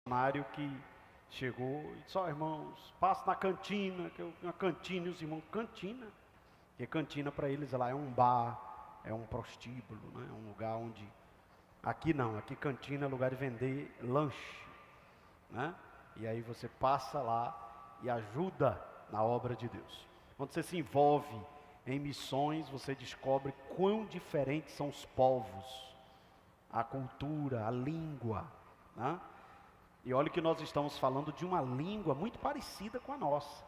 missionário que chegou e disse: ó, irmãos, passa na cantina, que eu na cantina, e os irmãos, cantina? Porque cantina para eles lá é um bar, é um prostíbulo, né? É um lugar onde, aqui não, aqui cantina é lugar de vender lanche, né? E aí você passa lá e ajuda na obra de Deus. Quando você se envolve em missões, você descobre quão diferentes são os povos, a cultura, a língua, né? E olha que nós estamos falando de uma língua muito parecida com a nossa.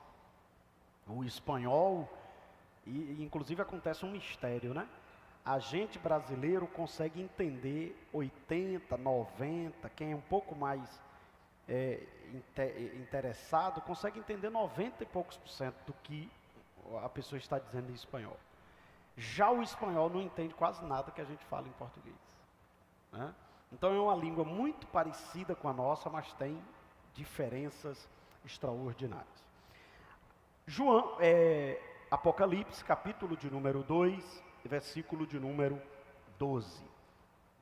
O espanhol, e inclusive acontece um mistério, né? A gente brasileiro consegue entender 80, 90, quem é um pouco mais interessado, consegue entender 90 e poucos % do que a pessoa está dizendo em espanhol. Já o espanhol não entende quase nada que a gente fala em português, né? Então é uma língua muito parecida com a nossa, mas tem diferenças extraordinárias. Apocalipse, capítulo de número 2, versículo de número 12.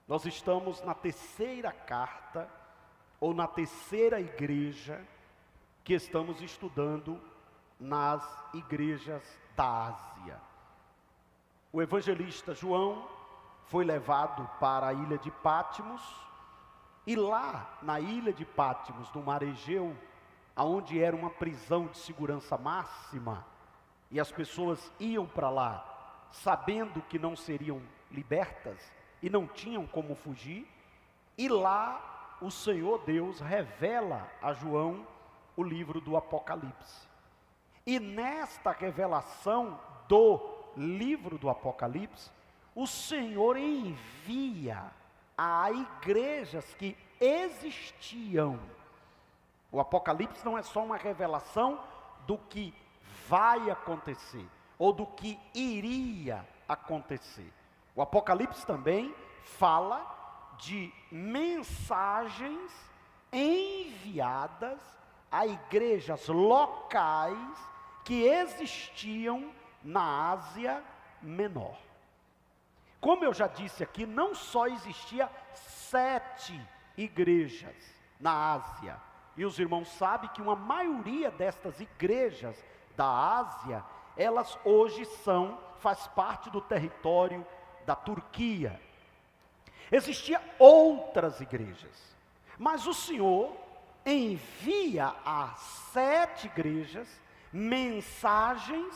Nós estamos na terceira carta, ou na terceira igreja, que estamos estudando nas igrejas da Ásia. O evangelista João foi levado para a ilha de Pátimos, e lá na ilha de Pátimos, no mar Egeu, aonde era uma prisão de segurança máxima, e as pessoas iam para lá, sabendo que não seriam libertas, e não tinham como fugir, e lá o Senhor Deus revela a João o livro do Apocalipse. E nesta revelação do livro do Apocalipse, o Senhor envia a igrejas que existiam. O Apocalipse não é só uma revelação do que vai acontecer, ou do que iria acontecer. O Apocalipse também fala de mensagens enviadas a igrejas locais que existiam na Ásia Menor. Como eu já disse aqui, não só existia 7 igrejas na Ásia, e os irmãos sabem que uma maioria destas igrejas da Ásia, elas hoje faz parte do território da Turquia. Existiam outras igrejas, mas o Senhor envia a 7 igrejas mensagens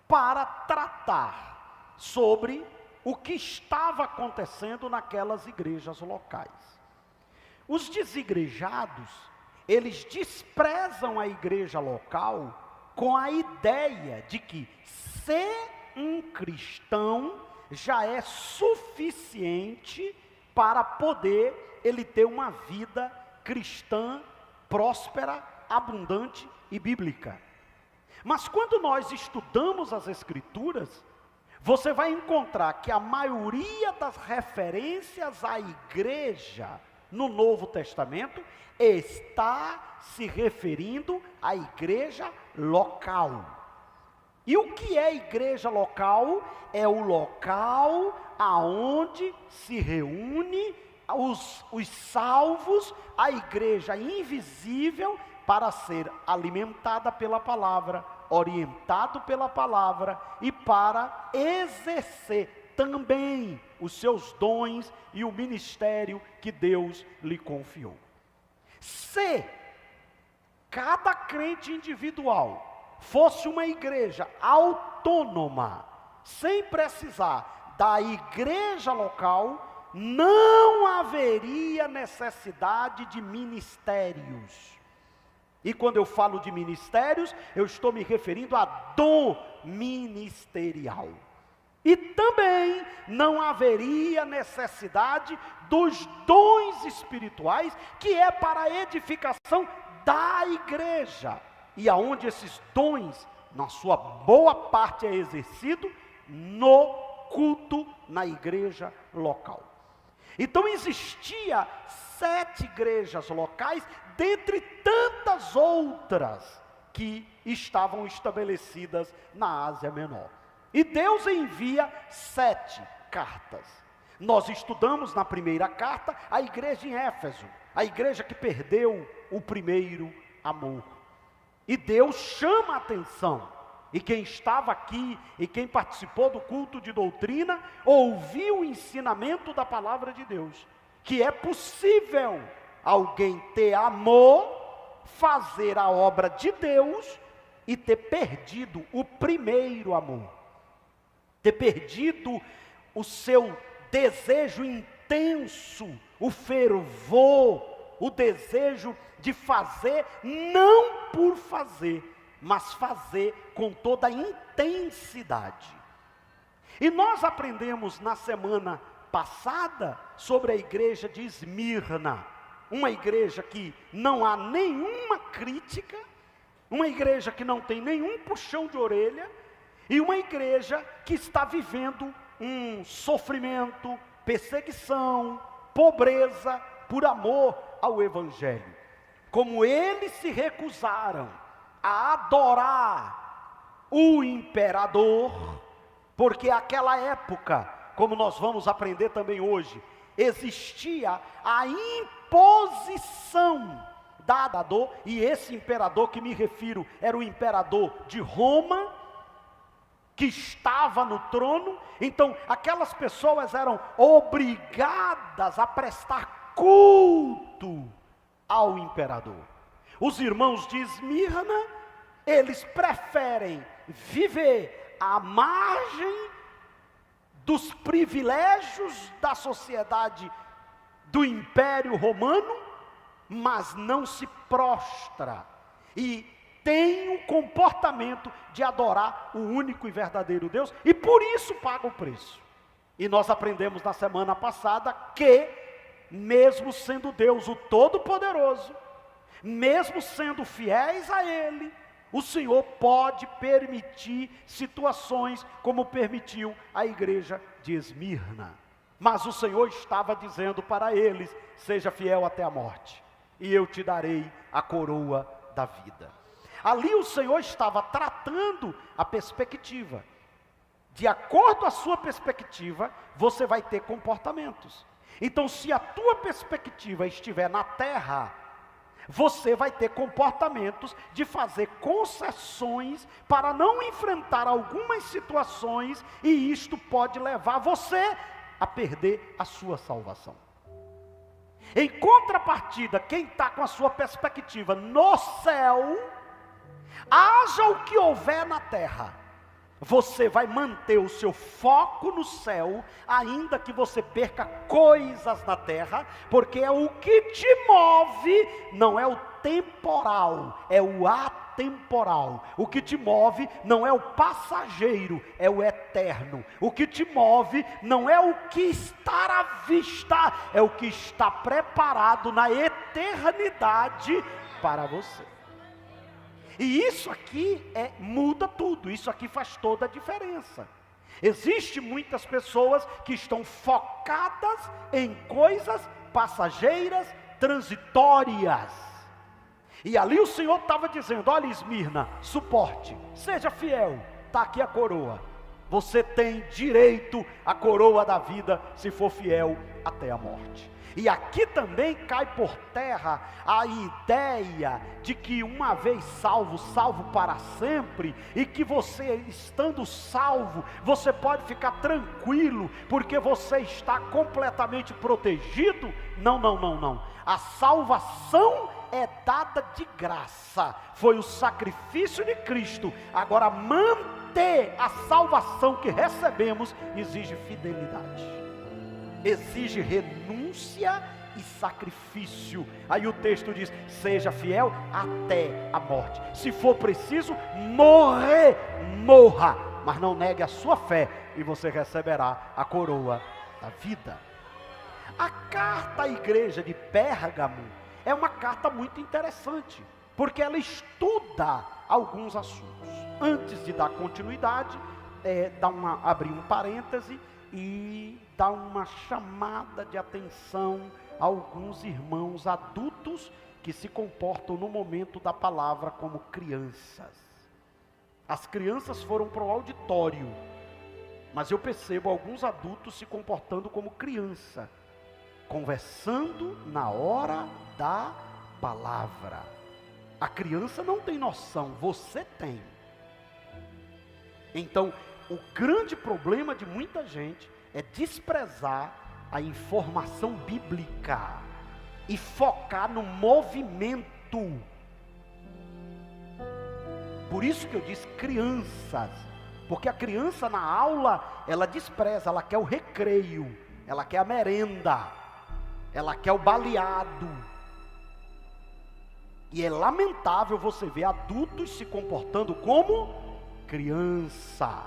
para tratar sobre o que estava acontecendo naquelas igrejas locais. Os desigrejados, eles desprezam a igreja local com a ideia de que ser um cristão já é suficiente para poder ele ter uma vida cristã, próspera, abundante e bíblica. Mas quando nós estudamos as Escrituras, você vai encontrar que a maioria das referências à igreja no Novo Testamento está se referindo à igreja local. E o que é igreja local? É o local aonde se reúne os salvos, a igreja invisível, para ser alimentada pela palavra, orientado pela palavra e para exercer também os seus dons e o ministério que Deus lhe confiou. Se cada crente individual fosse uma igreja autônoma, sem precisar da igreja local, não haveria necessidade de ministérios. E quando eu falo de ministérios, eu estou me referindo a dom ministerial. E também não haveria necessidade dos dons espirituais, que é para a edificação da igreja. E aonde esses dons, na sua boa parte, é exercido no culto na igreja local. Então existia 7 igrejas locais, dentre tantas outras que estavam estabelecidas na Ásia Menor. E Deus envia 7 cartas. Nós estudamos na primeira carta a igreja em Éfeso. a igreja que perdeu o primeiro amor. E Deus chama a atenção, e quem estava aqui, e quem participou do culto de doutrina, ouviu o ensinamento da palavra de Deus, que é possível alguém ter amor, fazer a obra de Deus, e ter perdido o primeiro amor, ter perdido o seu desejo intenso, o fervor, o desejo de fazer, não por fazer, mas fazer com toda a intensidade. E nós aprendemos na semana passada sobre a igreja de Esmirna, uma igreja que não há nenhuma crítica, uma igreja que não tem nenhum puxão de orelha, e uma igreja que está vivendo um sofrimento, perseguição, pobreza, por amor ao Evangelho. Como eles se recusaram a adorar o imperador, porque naquela época, como nós vamos aprender também hoje, existia a imposição dada a dor, e esse imperador que me refiro era o imperador de Roma, que estava no trono. Então aquelas pessoas eram obrigadas a prestar culto ao imperador. Os irmãos de Esmirna, eles preferem viver à margem dos privilégios da sociedade do Império Romano, mas não se prostra e tem o comportamento de adorar o único e verdadeiro Deus, e por isso paga o preço. E nós aprendemos na semana passada que, mesmo sendo Deus o Todo-Poderoso, mesmo sendo fiéis a Ele, o Senhor pode permitir situações como permitiu a igreja de Esmirna. Mas o Senhor estava dizendo para eles: seja fiel até a morte, e eu te darei a coroa da vida. Ali o Senhor estava tratando a perspectiva. De acordo com a sua perspectiva, você vai ter comportamentos. Então, se a tua perspectiva estiver na terra, você vai ter comportamentos de fazer concessões para não enfrentar algumas situações, e isto pode levar você a perder a sua salvação. Em contrapartida, quem está com a sua perspectiva no céu, haja o que houver na terra, você vai manter o seu foco no céu, ainda que você perca coisas na terra, porque é o que te move, não é o temporal, é o atemporal. O que te move não é o passageiro, é o eterno. O que te move não é o que está à vista, é o que está preparado na eternidade para você. E isso aqui muda tudo, isso aqui faz toda a diferença. Existem muitas pessoas que estão focadas em coisas passageiras, transitórias. E ali o Senhor estava dizendo: olha, Esmirna, suporte, seja fiel, está aqui a coroa. Você tem direito à coroa da vida se for fiel até a morte. E aqui também cai por terra a ideia de que uma vez salvo, salvo para sempre, e que você estando salvo, você pode ficar tranquilo, porque você está completamente protegido. Não, não, não, não. A salvação é dada de graça, foi o sacrifício de Cristo. Agora, manter a salvação que recebemos exige fidelidade, exige renúncia e sacrifício. Aí o texto diz: seja fiel até a morte. Se for preciso morrer, morra, mas não negue a sua fé, e você receberá a coroa da vida. A carta à igreja de Pérgamo é uma carta muito interessante, porque ela estuda alguns assuntos. Antes de dar continuidade, abrir um parêntese e dar uma chamada de atenção a alguns irmãos adultos que se comportam no momento da palavra como crianças. As crianças foram para o auditório, mas eu percebo alguns adultos se comportando como criança, conversando na hora da palavra. A criança não tem noção, você tem. Então, o grande problema de muita gente é desprezar a informação bíblica e focar no movimento. Por isso que eu disse crianças, porque a criança na aula, ela despreza, ela quer o recreio, ela quer a merenda, ela quer o baleado. E é lamentável você ver adultos se comportando como criança.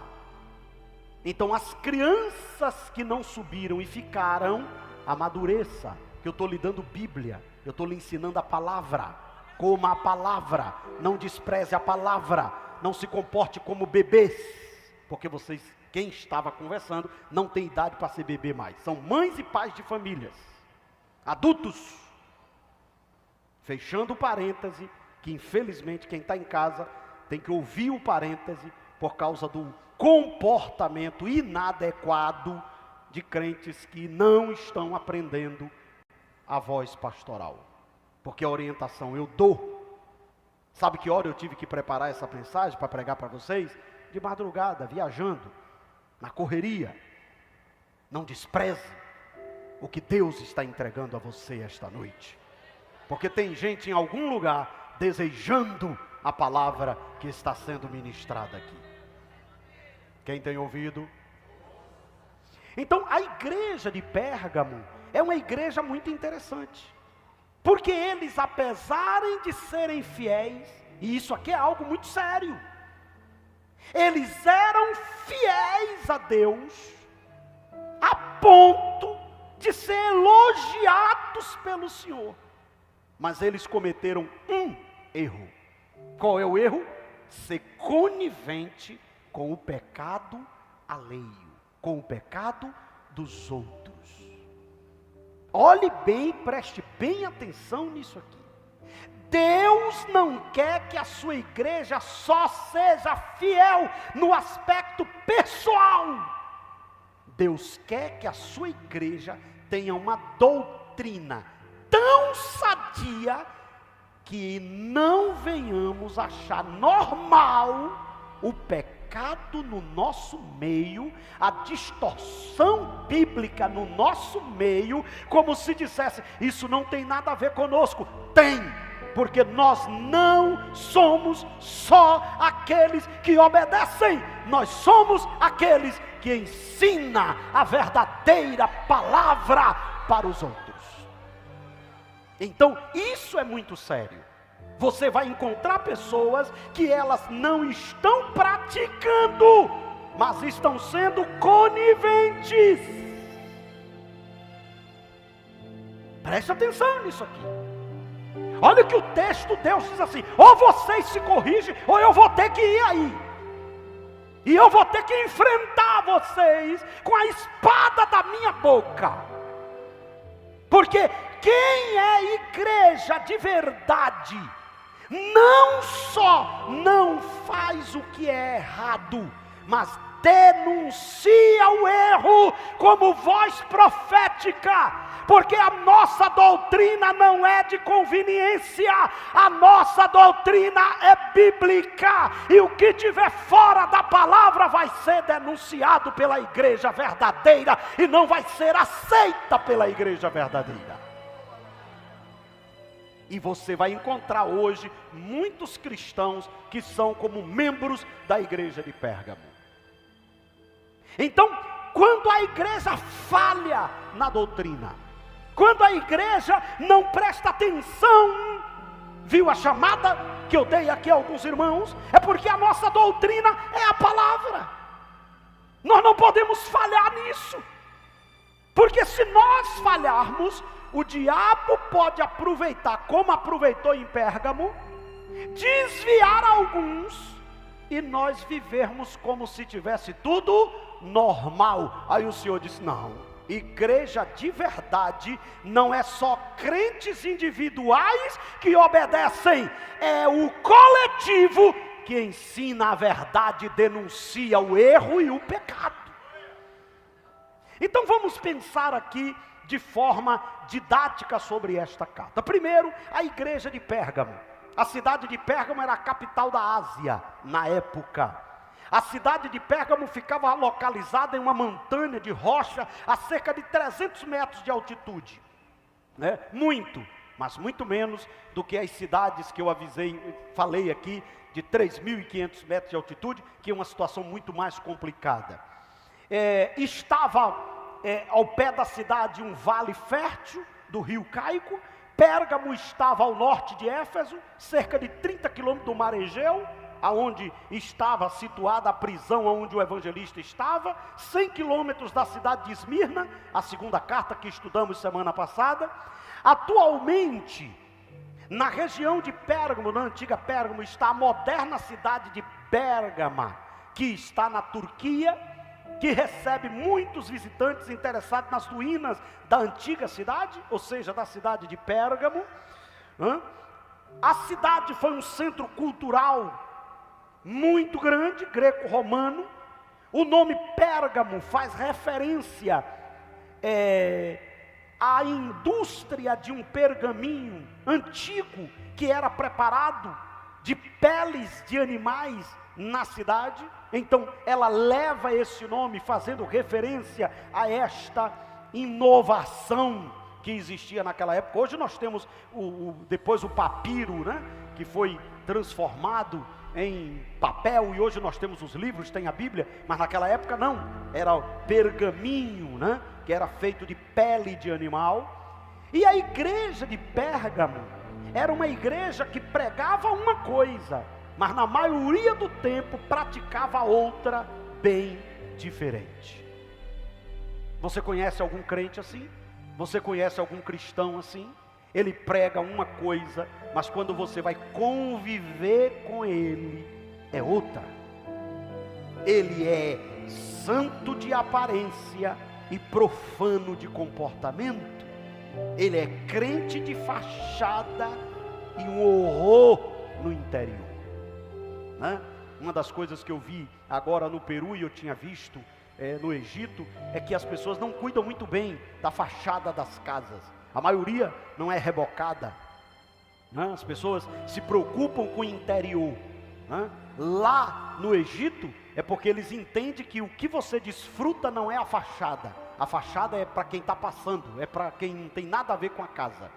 Então as crianças que não subiram e ficaram, amadureça, que eu estou lhe dando Bíblia, eu estou lhe ensinando a palavra, coma a palavra, não despreze a palavra, não se comporte como bebês, porque vocês, quem estava conversando, não tem idade para ser bebê mais, são mães e pais de famílias, adultos. Fechando o parêntese, que infelizmente quem está em casa tem que ouvir o parêntese por causa do comportamento inadequado de crentes que não estão aprendendo a voz pastoral. Porque a orientação eu dou. Sabe que hora eu tive que preparar essa mensagem para pregar para vocês? De madrugada, viajando, na correria. Não despreze o que Deus está entregando a você esta noite. Porque tem gente em algum lugar desejando a palavra que está sendo ministrada aqui. Quem tem ouvido? Então a igreja de Pérgamo é uma igreja muito interessante. Porque eles, apesar de serem fiéis, e isso aqui é algo muito sério, eles eram fiéis a Deus, a ponto de ser elogiados pelo Senhor. Mas eles cometeram um erro. Qual é o erro? Ser conivente com o pecado alheio, com o pecado dos outros. Olhe bem, preste bem atenção nisso aqui. Deus não quer que a sua igreja só seja fiel no aspecto pessoal. Deus quer que a sua igreja tenha uma doutrina tão sadia que não venhamos achar normal o pecado no nosso meio, a distorção bíblica no nosso meio, como se dissesse, isso não tem nada a ver conosco. Tem, porque nós não somos só aqueles que obedecem, nós somos aqueles que ensinam a verdadeira palavra para os outros. Então isso é muito sério. Você vai encontrar pessoas que elas não estão praticando, mas estão sendo coniventes. Preste atenção nisso aqui. Olha que o texto, Deus diz assim, ou vocês se corrigem, ou eu vou ter que ir aí. E eu vou ter que enfrentar vocês com a espada da minha boca. Porque quem é igreja de verdade, não só não faz o que é errado, mas denuncia o erro como voz profética. Porque a nossa doutrina não é de conveniência, a nossa doutrina é bíblica, e o que tiver fora da palavra vai ser denunciado pela igreja verdadeira, e não vai ser aceita pela igreja verdadeira. E você vai encontrar hoje muitos cristãos que são como membros da igreja de Pérgamo. Então, quando a igreja falha na doutrina, quando a igreja não presta atenção, viu a chamada que eu dei aqui a alguns irmãos? É porque a nossa doutrina é a palavra. Nós não podemos falhar nisso, porque se nós falharmos, o diabo pode aproveitar, como aproveitou em Pérgamo, desviar alguns, e nós vivermos como se tivesse tudo normal. Aí o Senhor disse, não, igreja de verdade não é só crentes individuais que obedecem, é o coletivo que ensina a verdade, denuncia o erro e o pecado. Então vamos pensar aqui de forma didática sobre esta carta. Primeiro, a igreja de Pérgamo. A cidade de Pérgamo era a capital da Ásia na época. A cidade de Pérgamo ficava localizada em uma montanha de rocha a cerca de 300 metros de altitude. Muito, mas muito menos do que as cidades que eu falei aqui, de 3.500 metros de altitude, que é uma situação muito mais complicada. Estava ao pé da cidade um vale fértil do rio Caico. Pérgamo estava ao norte de Éfeso, cerca de 30 quilômetros do mar Egeu, aonde estava situada a prisão onde o evangelista estava, 100 quilômetros da cidade de Esmirna, a segunda carta que estudamos semana passada. Atualmente, na região de Pérgamo, na antiga Pérgamo, está a moderna cidade de Bérgama, que está na Turquia, que recebe muitos visitantes interessados nas ruínas da antiga cidade, ou seja, da cidade de Pérgamo. A cidade foi um centro cultural muito grande, greco-romano. O nome Pérgamo faz referência à indústria de um pergaminho antigo que era preparado de peles de animais na cidade. Então ela leva esse nome fazendo referência a esta inovação que existia naquela época. Hoje nós temos depois o papiro, que foi transformado em papel, e hoje nós temos os livros, tem a Bíblia, mas naquela época não, era o pergaminho, que era feito de pele de animal. E a igreja de Pérgamo era uma igreja que pregava uma coisa, mas na maioria do tempo praticava outra bem diferente. Você conhece algum crente assim? Você conhece algum cristão assim? Ele prega uma coisa, mas quando você vai conviver com ele, é outra. Ele é santo de aparência e profano de comportamento. Ele é crente de fachada e um horror no interior. Uma das coisas que eu vi agora no Peru, e eu tinha visto no Egito, é que as pessoas não cuidam muito bem da fachada das casas. A maioria não é rebocada. As pessoas se preocupam com o interior. Lá no Egito é porque eles entendem que o que você desfruta não é a fachada. A fachada é para quem está passando, é para quem não tem nada a ver com a casa.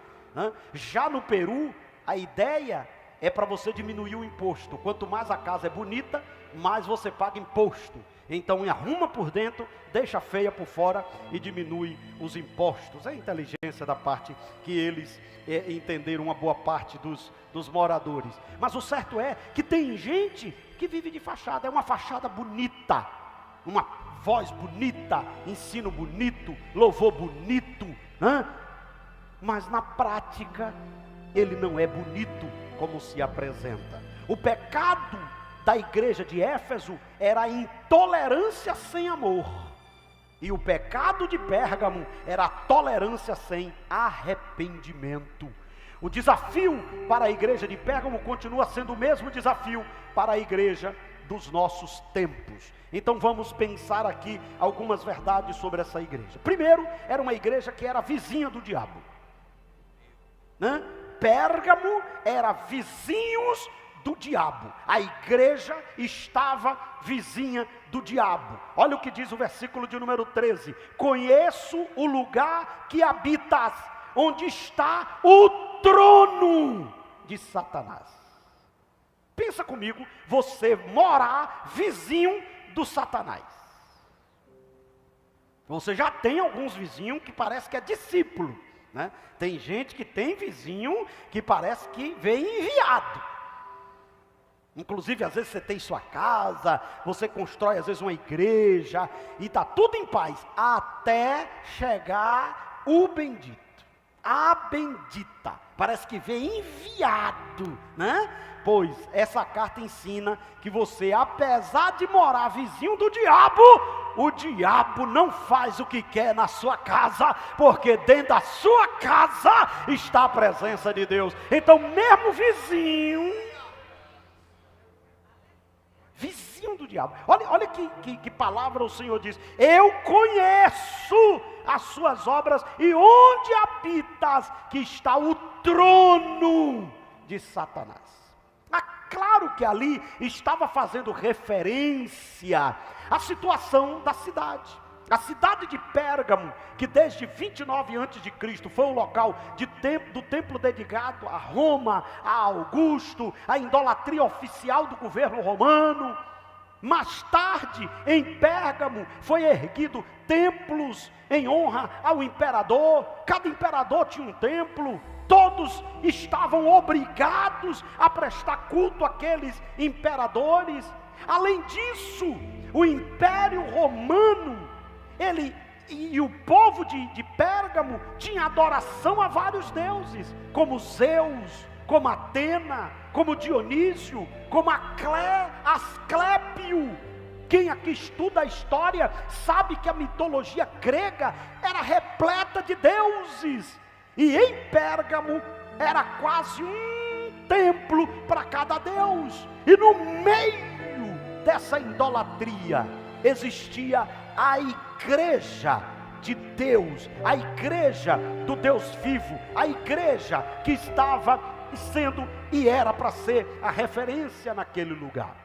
Já no Peru, a ideia é para você diminuir o imposto. Quanto mais a casa é bonita, mais você paga imposto. Então arruma por dentro, deixa feia por fora e diminui os impostos. É a inteligência da parte que eles entenderam, uma boa parte dos moradores. Mas o certo é que tem gente que vive de fachada. É uma fachada bonita, uma voz bonita, ensino bonito, louvor bonito, mas na prática ele não é bonito como se apresenta. O pecado da igreja de Éfeso era a intolerância sem amor, e o pecado de Pérgamo era a tolerância sem arrependimento. O desafio para a igreja de Pérgamo continua sendo o mesmo desafio para a igreja dos nossos tempos. Então vamos pensar aqui algumas verdades sobre essa igreja. Primeiro, era uma igreja que era vizinha do diabo. Pérgamo era vizinhos do diabo. A igreja estava vizinha do diabo. Olha o que diz o versículo de número 13: conheço o lugar que habitas, onde está o trono de Satanás. Pensa comigo, você morar vizinho do Satanás. Você já tem alguns vizinhos que parece que é discípulo, Tem gente que tem vizinho que parece que vem enviado. Inclusive, às vezes você tem sua casa, você constrói às vezes uma igreja, e está tudo em paz, até chegar o bendito, a bendita, parece que vem enviado, Pois essa carta ensina que você, apesar de morar vizinho do diabo, o diabo não faz o que quer na sua casa, porque dentro da sua casa está a presença de Deus. Então mesmo vizinho do diabo. Olha que palavra o Senhor diz: eu conheço as suas obras e onde habitas, que está o trono de Satanás. Claro que ali estava fazendo referência à situação da cidade. A cidade de Pérgamo, que desde 29 a.C. foi o local do templo dedicado a Roma, a Augusto, a idolatria oficial do governo romano. Mais tarde, em Pérgamo, foi erguido templos em honra ao imperador. Cada imperador tinha um templo. Todos estavam obrigados a prestar culto àqueles imperadores. Além disso, o Império Romano, e o povo de Pérgamo tinha adoração a vários deuses, como Zeus, como Atena, como Dionísio, como Asclépio. Quem aqui estuda a história sabe que a mitologia grega era repleta de deuses. E em Pérgamo era quase um templo para cada deus. E no meio dessa idolatria existia a igreja de Deus, a igreja do Deus vivo, a igreja que estava sendo e era para ser a referência naquele lugar.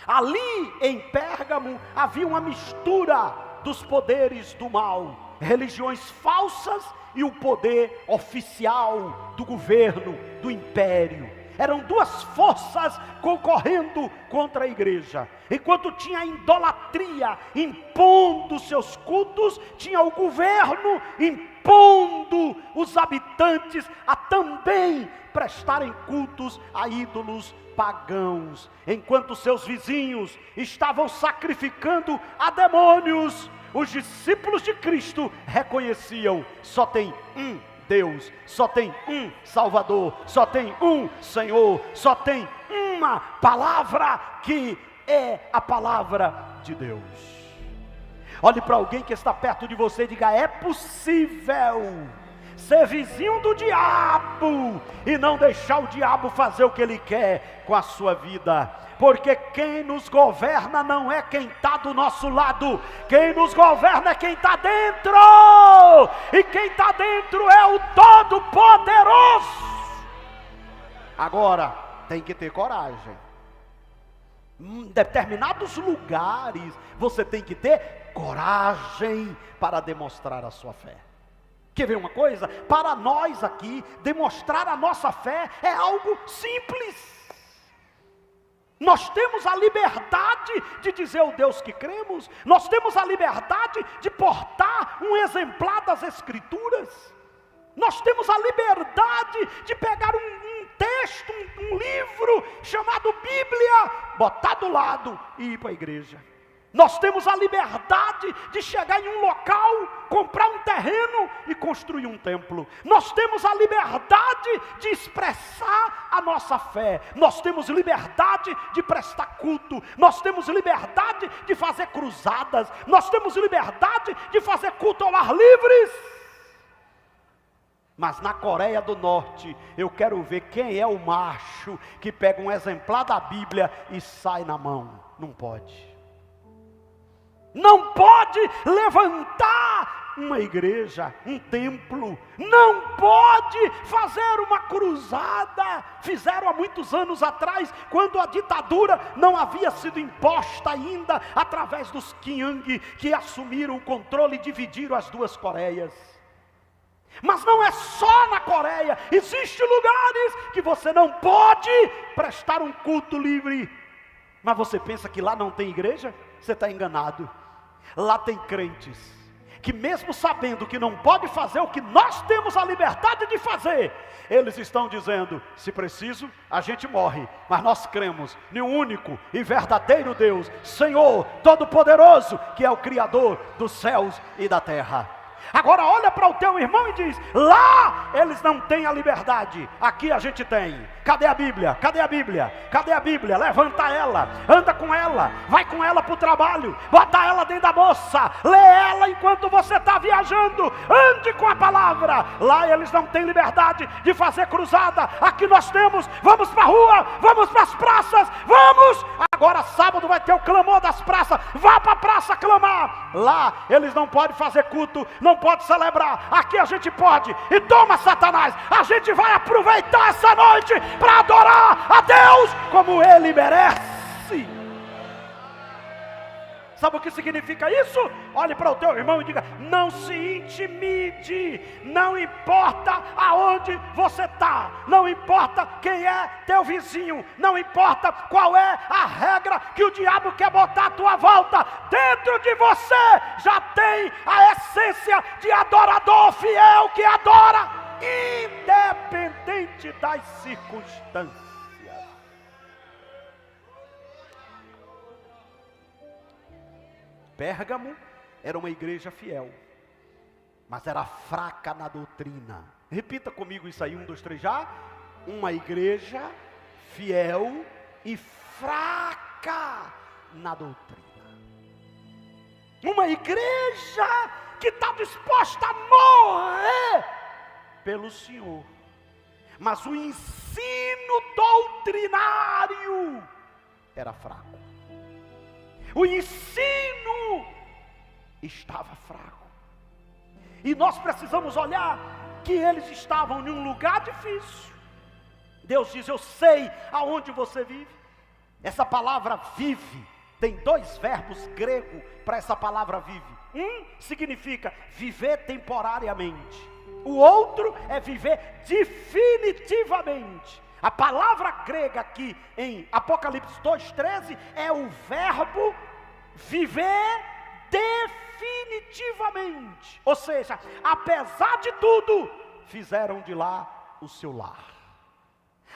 Ali em Pérgamo havia uma mistura dos poderes do mal, religiões falsas e o poder oficial do governo, do império. Eram duas forças concorrendo contra a igreja. Enquanto tinha a idolatria impondo seus cultos, tinha o governo impondo os habitantes a também prestarem cultos a ídolos pagãos. Enquanto seus vizinhos estavam sacrificando a demônios, os discípulos de Cristo reconheciam: só tem um Deus, só tem um Salvador, só tem um Senhor, só tem uma palavra que é a palavra de Deus. Olhe para alguém que está perto de você e diga: é possível ser vizinho do diabo e não deixar o diabo fazer o que ele quer com a sua vida. Porque quem nos governa não é quem está do nosso lado, quem nos governa é quem está dentro, e quem está dentro é o Todo-Poderoso. Agora, tem que ter coragem. Em determinados lugares, você tem que ter coragem para demonstrar a sua fé. Quer ver uma coisa? Para nós aqui, demonstrar a nossa fé é algo simples. Nós temos a liberdade de dizer o Deus que cremos. Nós temos a liberdade de portar um exemplar das Escrituras. Nós temos a liberdade de pegar um texto, um livro chamado Bíblia, botar do lado e ir para a igreja. Nós temos a liberdade de chegar em um local, comprar um terreno e construir um templo. Nós temos a liberdade de expressar a nossa fé. Nós temos liberdade de prestar culto. Nós temos liberdade de fazer cruzadas. Nós temos liberdade de fazer culto ao ar livre. Mas na Coreia do Norte, eu quero ver quem é o macho que pega um exemplar da Bíblia e sai na mão. Não pode. Não pode levantar uma igreja, um templo. Não pode fazer uma cruzada. Fizeram há muitos anos atrás, quando a ditadura não havia sido imposta ainda, através dos Qiang, que assumiram o controle e dividiram as duas Coreias. Mas não é só na Coreia. Existem lugares que você não pode prestar um culto livre. Mas você pensa que lá não tem igreja? Você está enganado. Lá tem crentes que, mesmo sabendo que não pode fazer o que nós temos a liberdade de fazer, eles estão dizendo: se preciso, a gente morre, mas nós cremos em um único e verdadeiro Deus, Senhor Todo-Poderoso, que é o Criador dos céus e da terra. Agora olha para o teu irmão e diz: lá eles não têm a liberdade, aqui a gente tem. Cadê a Bíblia? Cadê a Bíblia? Cadê a Bíblia? Levanta ela, anda com ela, vai com ela para o trabalho, bota ela dentro da bolsa, lê ela enquanto você está viajando, ande com a palavra. Lá eles não têm liberdade de fazer cruzada, aqui nós temos. Vamos para a rua, vamos para as praças, vamos. Agora sábado vai ter o clamor das praças. Vá para a praça clamar. Lá eles não podem fazer culto, não podem celebrar. Aqui a gente pode. E toma, Satanás, a gente vai aproveitar essa noite para adorar a Deus como Ele merece. Sabe o que significa isso? Olhe para o teu irmão e diga: não se intimide, não importa aonde você está, não importa quem é teu vizinho, não importa qual é a regra que o diabo quer botar à tua volta, dentro de você já tem a essência de adorador fiel que adora, independente das circunstâncias. Pérgamo era uma igreja fiel, mas era fraca na doutrina. Repita comigo isso aí, 1, 2, 3 já. Uma igreja fiel e fraca na doutrina. Uma igreja que está disposta a morrer pelo Senhor, mas o ensino doutrinário era fraco. O ensino estava fraco. E nós precisamos olhar que eles estavam em um lugar difícil. Deus diz: eu sei aonde você vive. Essa palavra vive tem 2 verbos gregos para essa palavra vive. Um significa viver temporariamente. O outro é viver definitivamente. A palavra grega aqui em Apocalipse 2,13 é o verbo viver definitivamente. Ou seja, apesar de tudo, fizeram de lá o seu lar.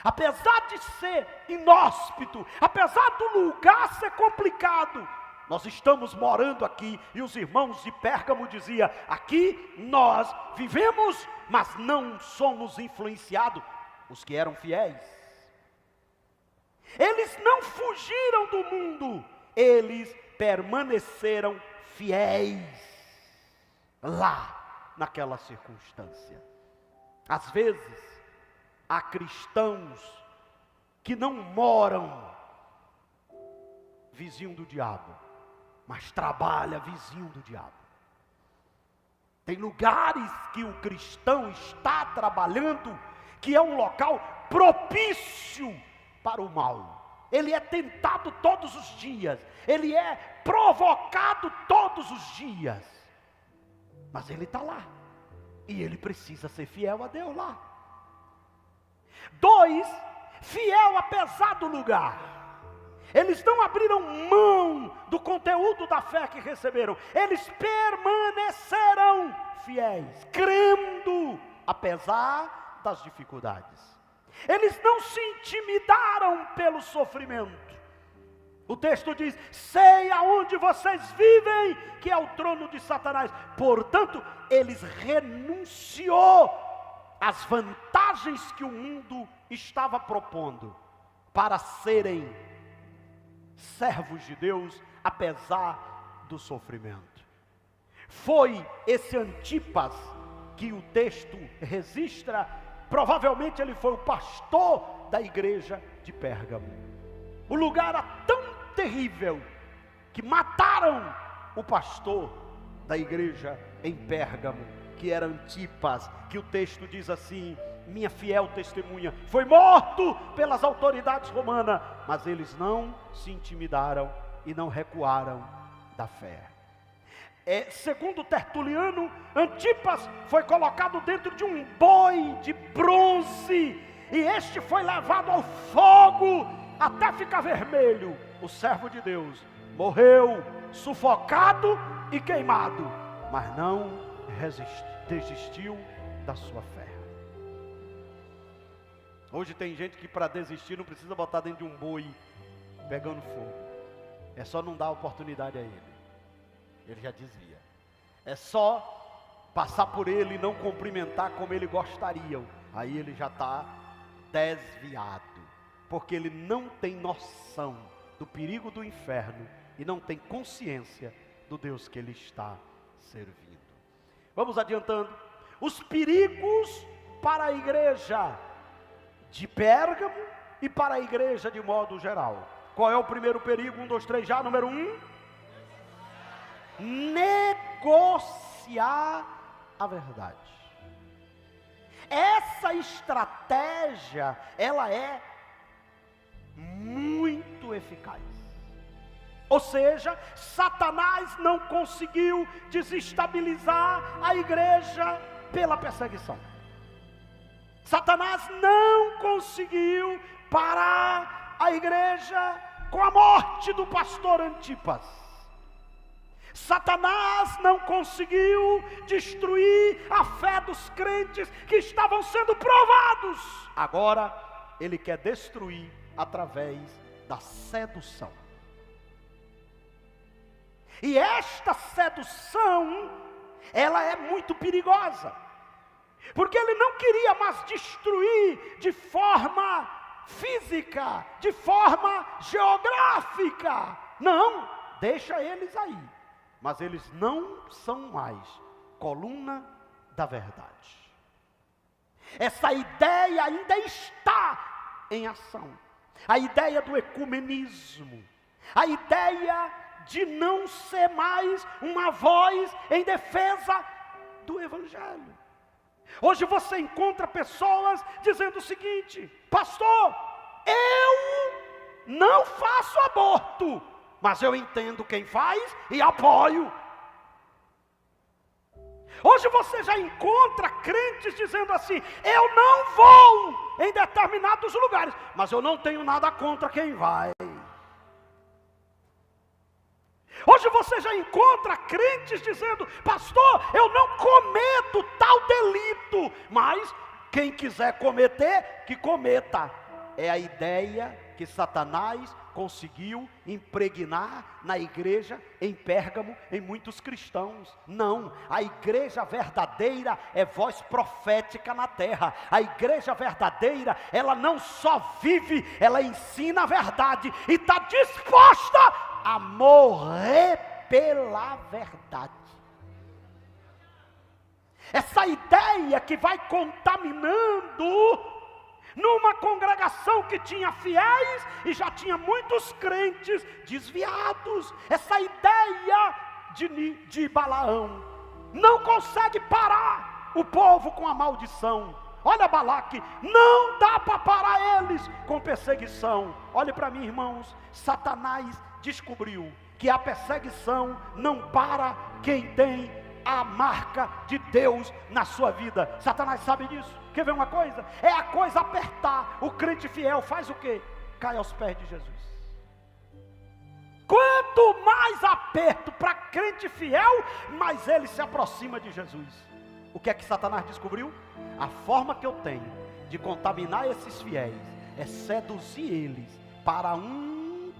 Apesar de ser inóspito, apesar do lugar ser complicado, nós estamos morando aqui. E os irmãos de Pérgamo diziam: aqui nós vivemos, mas não somos influenciados. Os que eram fiéis, eles não fugiram do mundo, eles permaneceram fiéis lá naquela circunstância. Às vezes há cristãos que não moram vizinho do diabo, mas trabalha vizinho do diabo. Tem lugares que o cristão está trabalhando que é um local propício para o mal. Ele é tentado todos os dias, ele é provocado todos os dias, mas ele está lá, e ele precisa ser fiel a Deus lá. 2, fiel apesar do lugar. Eles não abriram mão do conteúdo da fé que receberam, eles permanecerão fiéis, crendo apesar das dificuldades. Eles não se intimidaram pelo sofrimento. O texto diz: sei aonde vocês vivem, que é o trono de Satanás. Portanto, eles renunciou às vantagens que o mundo estava propondo para serem servos de Deus, apesar do sofrimento. Foi esse Antipas que o texto registra. Provavelmente ele foi o pastor da igreja de Pérgamo. O lugar era tão terrível que mataram o pastor da igreja em Pérgamo, que era Antipas, que o texto diz assim: minha fiel testemunha foi morto pelas autoridades romanas, mas eles não se intimidaram e não recuaram da fé. Segundo Tertuliano, Antipas foi colocado dentro de um boi de bronze, e este foi levado ao fogo até ficar vermelho. O servo de Deus morreu sufocado e queimado, mas não desistiu da sua fé. Hoje tem gente que para desistir não precisa botar dentro de um boi pegando fogo, é só não dar oportunidade a ele. Ele já desvia. É só passar por ele e não cumprimentar como ele gostaria. Aí ele já está desviado. Porque ele não tem noção do perigo do inferno e não tem consciência do Deus que ele está servindo. Vamos adiantando. Os perigos para a igreja de Pérgamo e para a igreja de modo geral. Qual é o primeiro perigo? 1, 2, 3 já. Número 1. Negociar a verdade. Essa estratégia, ela é muito eficaz. Ou seja, Satanás não conseguiu desestabilizar a igreja pela perseguição. Satanás não conseguiu parar a igreja com a morte do pastor Antipas. Satanás não conseguiu destruir a fé dos crentes que estavam sendo provados. Agora, ele quer destruir através da sedução. E esta sedução, ela é muito perigosa. Porque ele não queria mais destruir de forma física, de forma geográfica. Não, deixa eles aí. Mas eles não são mais coluna da verdade. Essa ideia ainda está em ação. A ideia do ecumenismo. A ideia de não ser mais uma voz em defesa do evangelho. Hoje você encontra pessoas dizendo o seguinte: pastor, eu não faço aborto, mas eu entendo quem faz e apoio. Hoje você já encontra crentes dizendo assim: eu não vou em determinados lugares, mas eu não tenho nada contra quem vai. Hoje você já encontra crentes dizendo: pastor, eu não cometo tal delito, mas quem quiser cometer, que cometa. É a ideia que Satanás conseguiu impregnar na igreja em Pérgamo, em muitos cristãos. Não, a igreja verdadeira é voz profética na terra. A igreja verdadeira, ela não só vive, ela ensina a verdade e está disposta a morrer pela verdade. Essa ideia que vai contaminando numa congregação que tinha fiéis e já tinha muitos crentes desviados. Essa ideia de Balaão não consegue parar o povo com a maldição. Olha Balaque, não dá para parar eles com perseguição. Olhe para mim, irmãos, Satanás descobriu que a perseguição não para quem tem a marca de Deus na sua vida. Satanás sabe disso. Quer ver uma coisa? É a coisa apertar. O crente fiel faz o quê? Cai aos pés de Jesus. Quanto mais aperto para crente fiel, mais ele se aproxima de Jesus. O que é que Satanás descobriu? A forma que eu tenho de contaminar esses fiéis é seduzir eles para um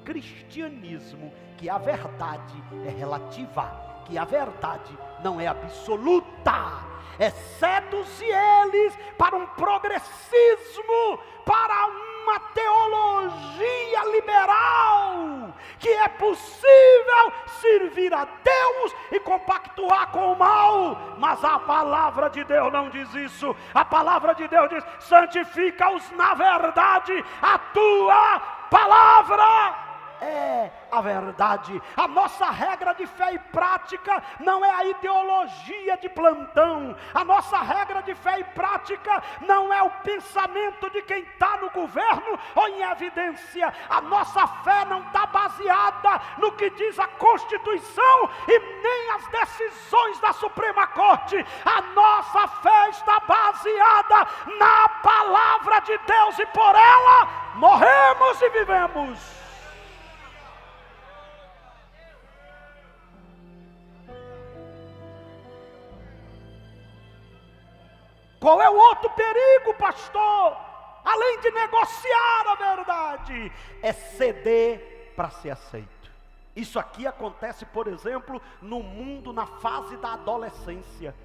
cristianismo que a verdade é relativa, que a verdade não é absoluta. É seduzir eles para um progressismo, para uma teologia liberal, que é possível servir a Deus e compactuar com o mal. Mas a palavra de Deus não diz isso. A palavra de Deus diz: santifica-os na verdade, a tua palavra é a verdade. A nossa regra de fé e prática não é a ideologia de plantão. A nossa regra de fé e prática não é o pensamento de quem está no governo ou em evidência. A nossa fé não está baseada no que diz a Constituição e nem as decisões da Suprema Corte. A nossa fé está baseada na palavra de Deus e por ela morremos e vivemos. Qual é o outro perigo, pastor? Além de negociar a verdade, é ceder para ser aceito. Isso aqui acontece, por exemplo, no mundo, na fase da adolescência.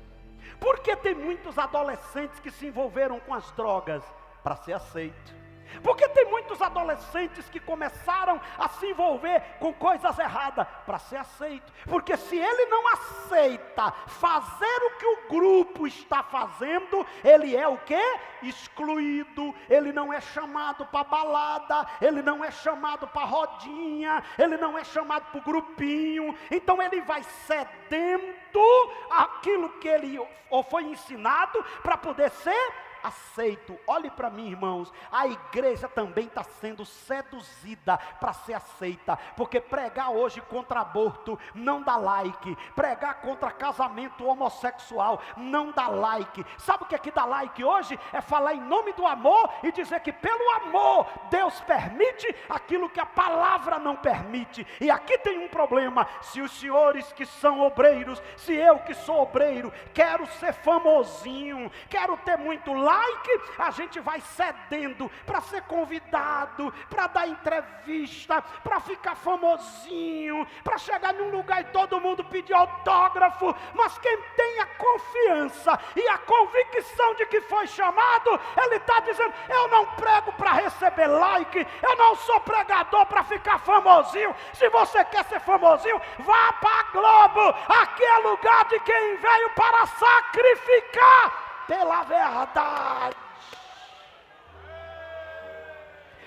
Porque tem muitos adolescentes que se envolveram com as drogas para ser aceito. Porque tem muitos adolescentes que começaram a se envolver com coisas erradas para ser aceito. Porque se ele não aceita fazer o que o grupo está fazendo, ele é o quê? Excluído. Ele não é chamado para balada, ele não é chamado para rodinha, ele não é chamado para o grupinho. Então ele vai cedendo aquilo que ele ou foi ensinado para poder ser aceito. Olhe para mim, irmãos, a igreja também está sendo seduzida para ser aceita, porque pregar hoje contra aborto não dá like, pregar contra casamento homossexual não dá like. Sabe o que é que dá like hoje? É falar em nome do amor e dizer que pelo amor Deus permite aquilo que a palavra não permite. E aqui tem um problema: se os senhores que são obreiros, se eu que sou obreiro, quero ser famosinho, quero ter muito like, a gente vai cedendo para ser convidado, para dar entrevista, para ficar famosinho, para chegar num lugar e todo mundo pedir autógrafo. Mas quem tem a confiança e a convicção de que foi chamado, ele está dizendo: eu não prego para receber like, eu não sou pregador para ficar famosinho. Se você quer ser famosinho, vá para a Globo, aqui é lugar de quem veio para sacrificar pela verdade.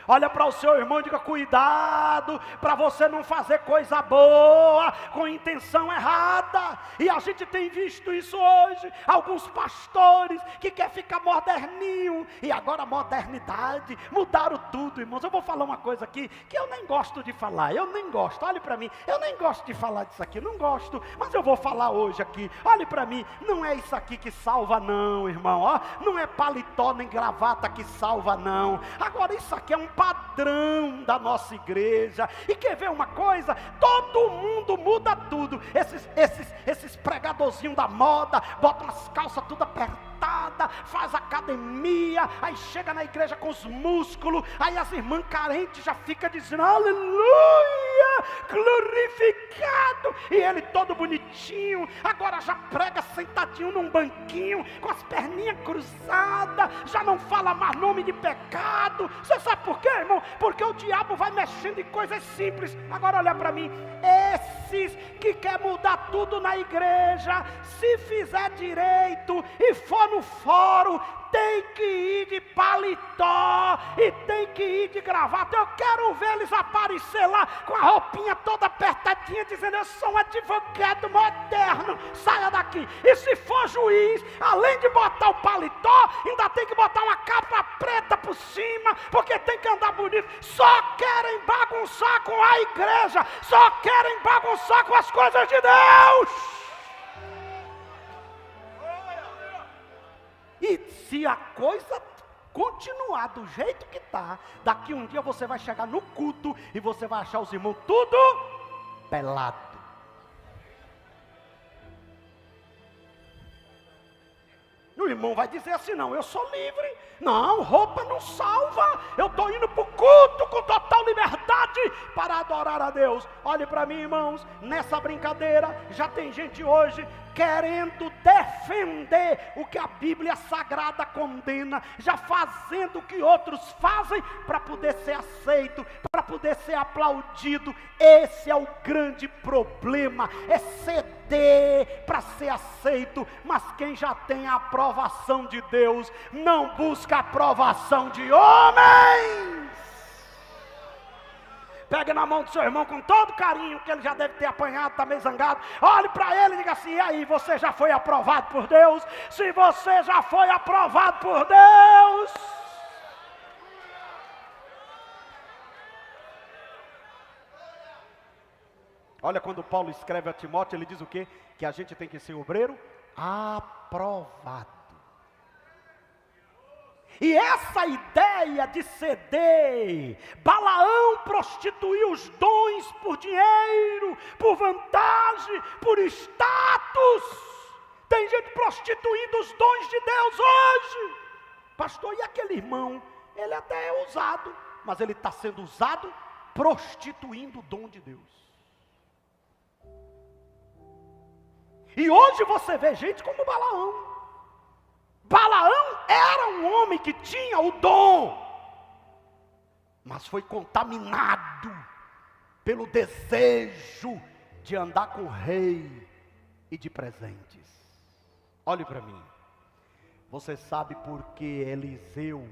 Olha para o seu irmão e diga: cuidado para você não fazer coisa boa com intenção errada. E a gente tem visto isso hoje, alguns pastores que querem ficar moderninho, e agora modernidade, mudaram tudo, irmãos. Eu vou falar uma coisa aqui que eu nem gosto de falar, eu nem gosto, olhe para mim, eu nem gosto de falar disso aqui, não gosto, mas eu vou falar hoje aqui. Olhe para mim, não é isso aqui que salva não, irmão, ó, não é paletó nem gravata que salva não. Agora isso aqui é um padrão da igreja. E quer ver uma coisa? Todo mundo muda tudo. Esses pregadorzinhos da moda, botam as calças tudo apertadas, faz academia, aí chega na igreja com os músculos, aí as irmãs carentes já ficam dizendo: aleluia, glorificado, e ele todo bonitinho, agora já prega sentadinho num banquinho, com as perninhas cruzadas, já não fala mais nome de pecado. Você sabe por quê, irmão? Porque o diabo vai mexendo em coisas simples. Agora olha para mim, esses que quer mudar tudo na igreja, se fizer direito e for no fórum, tem que ir de paletó e tem que ir de gravata. Eu quero ver eles aparecer lá com a roupinha toda apertadinha, dizendo: eu sou um advogado moderno, saia daqui. E se for juiz, além de botar o paletó, ainda tem que botar uma capa preta por cima, porque tem que andar bonito. Só querem bagunçar com a igreja, só querem bagunçar com as coisas de Deus. E se a coisa continuar do jeito que está, daqui um dia você vai chegar no culto e você vai achar os irmãos tudo pelado. O irmão vai dizer assim: não, eu sou livre, não, roupa não salva, eu estou indo para o culto com total liberdade para adorar a Deus. Olhe para mim, irmãos, nessa brincadeira já tem gente hoje querendo defender o que a Bíblia Sagrada condena, já fazendo o que outros fazem para poder ser aceito, para poder ser aplaudido. Esse é o grande problema, é ceder para ser aceito. Mas quem já tem a aprovação de Deus, não busca a aprovação de homens. Pega na mão do seu irmão com todo carinho, que ele já deve ter apanhado, está meio zangado. Olhe para ele e diga assim: e aí, você já foi aprovado por Deus? Se você já foi aprovado por Deus, olha, quando Paulo escreve a Timóteo, ele diz o quê? Que a gente tem que ser obreiro aprovado. E essa ideia de ceder, Balaão prostituiu os dons por dinheiro, por vantagem, por status. Tem gente prostituindo os dons de Deus hoje. Pastor, e aquele irmão? Ele até é usado, mas ele está sendo usado prostituindo o dom de Deus. E hoje você vê gente como Balaão. Balaão era um homem que tinha o dom. mas foi contaminado pelo desejo de andar com o rei e de presentes. Olhe para mim. Você sabe por que Eliseu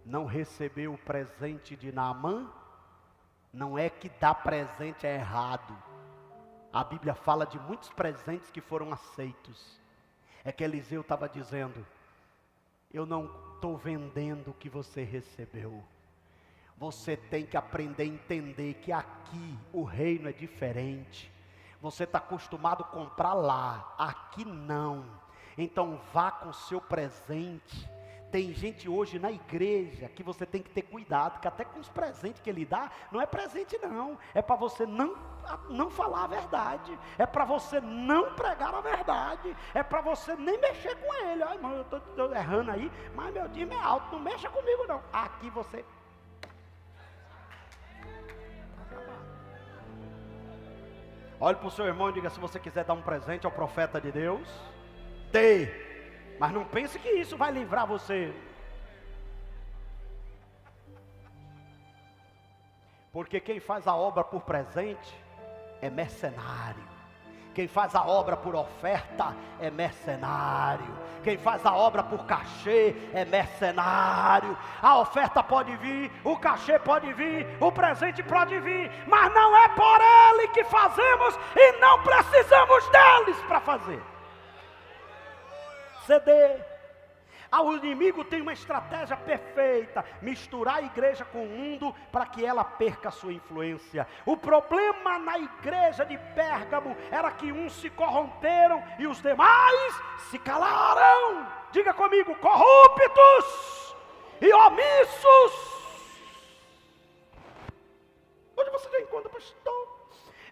não recebeu o presente de Naamã? Não é que dar presente é errado. A Bíblia fala de muitos presentes que foram aceitos. É que Eliseu estava dizendo: eu não estou vendendo o que você recebeu. Você tem que aprender a entender que aqui o reino é diferente. Você está acostumado a comprar lá, aqui não. Então vá com o seu presente. Tem gente hoje na igreja que você tem que ter cuidado, que até com os presentes que ele dá, não é presente não, é para você não falar a verdade, é para você não pregar a verdade, é para você nem mexer com ele. Ai, irmão, eu estou errando aí, mas meu time é alto, não mexa comigo não. Aqui você... Olhe para o seu irmão e diga: se você quiser dar um presente ao profeta de Deus, dê. Mas não pense que isso vai livrar você. Porque quem faz a obra por presente é mercenário. Quem faz a obra por oferta é mercenário. Quem faz a obra por cachê é mercenário. A oferta pode vir, o cachê pode vir, o presente pode vir, mas não é por ele que fazemos e não precisamos deles para fazer. Ceder. O inimigo tem uma estratégia perfeita: misturar a igreja com o mundo para que ela perca a sua influência. O problema na igreja de Pérgamo era que uns se corromperam e os demais se calaram. Diga comigo: corruptos e omissos. Hoje você já encontra, pastor,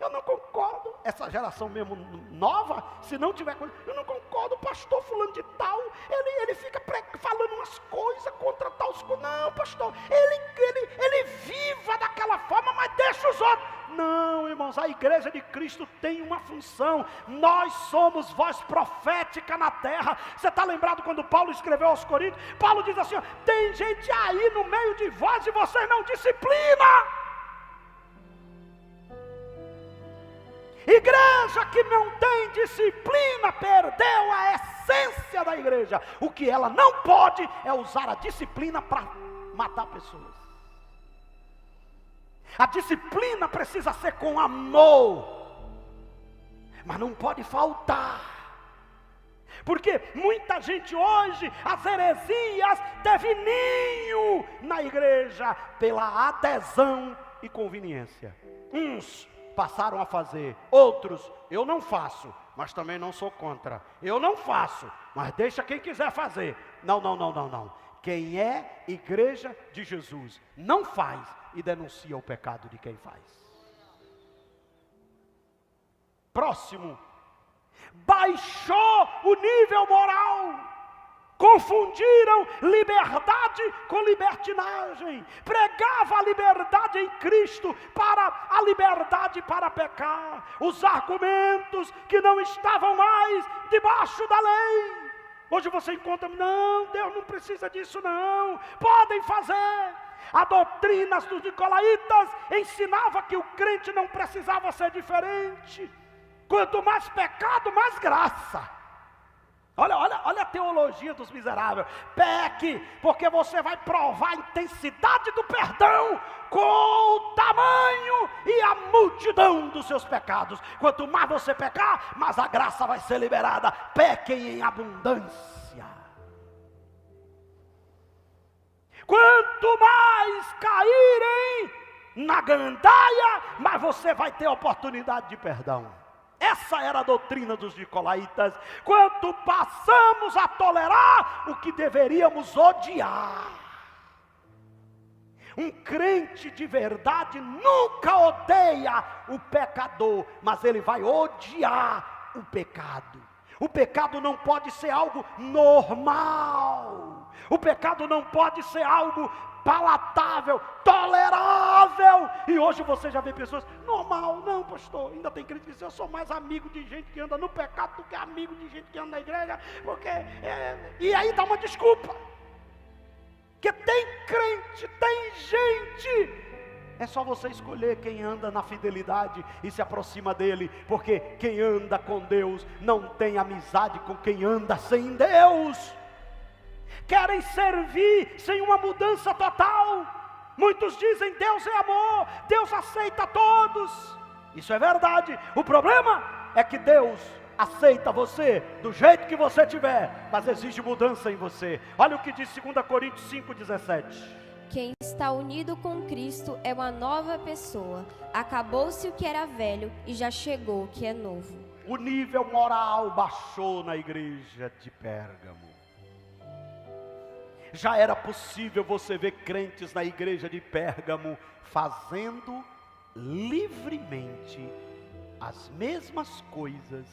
eu não concordo. Essa geração mesmo nova, se não tiver coisa, eu não concordo, o pastor fulano de tal, ele fica falando umas coisas contra tal coisas. Não, pastor, ele viva daquela forma, mas deixa os outros. Não, irmãos, a igreja de Cristo tem uma função. Nós somos voz profética na terra. Você está lembrado quando Paulo escreveu aos Coríntios? Paulo diz assim: ó, tem gente aí no meio de vós e vocês não disciplinam. Igreja que não tem disciplina perdeu a essência da igreja. O que ela não pode é usar a disciplina para matar pessoas. A disciplina precisa ser com amor, mas não pode faltar. Porque muita gente hoje, as heresias teve ninho na igreja pela adesão e conveniência. Uns passaram a fazer, outros: eu não faço, mas também não sou contra. Eu não faço, mas deixa quem quiser fazer. Não. Quem é igreja de Jesus não faz e denuncia o pecado de quem faz. Próximo: baixou o nível moral. Confundiram liberdade com libertinagem. Pregava a liberdade em Cristo para a liberdade para pecar. Os argumentos que não estavam mais debaixo da lei. Hoje você encontra: não, Deus não precisa disso não, podem fazer. A doutrina dos nicolaítas ensinava que o crente não precisava ser diferente. Quanto mais pecado, mais graça. Olha a teologia dos miseráveis. Peque, porque você vai provar a intensidade do perdão com o tamanho e a multidão dos seus pecados. Quanto mais você pecar, mais a graça vai ser liberada. Pequem em abundância. Quanto mais caírem na gandaia, mais você vai ter oportunidade de perdão. Essa era a doutrina dos nicolaítas. Quanto passamos a tolerar o que deveríamos odiar. Um crente de verdade nunca odeia o pecador, mas ele vai odiar o pecado. O pecado não pode ser algo normal. O pecado não pode ser algo palatável, tolerável. E hoje você já vê pessoas: normal, não, pastor, ainda tem crente que diz: eu sou mais amigo de gente que anda no pecado do que amigo de gente que anda na igreja, porque e aí dá uma desculpa. Que tem crente, tem gente É só você escolher quem anda na fidelidade e se aproxima dele, porque quem anda com Deus não tem amizade com quem anda sem Deus. Querem servir sem uma mudança total. Muitos dizem: Deus é amor, Deus aceita todos. Isso é verdade. O problema é que Deus aceita você do jeito que você tiver, mas exige mudança em você. Olha o que diz 2 Coríntios 5,17. Quem está unido com Cristo é uma nova pessoa. Acabou-se o que era velho e já chegou o que é novo. O nível moral baixou na igreja de Pérgamo. Já era possível você ver crentes na igreja de Pérgamo fazendo livremente as mesmas coisas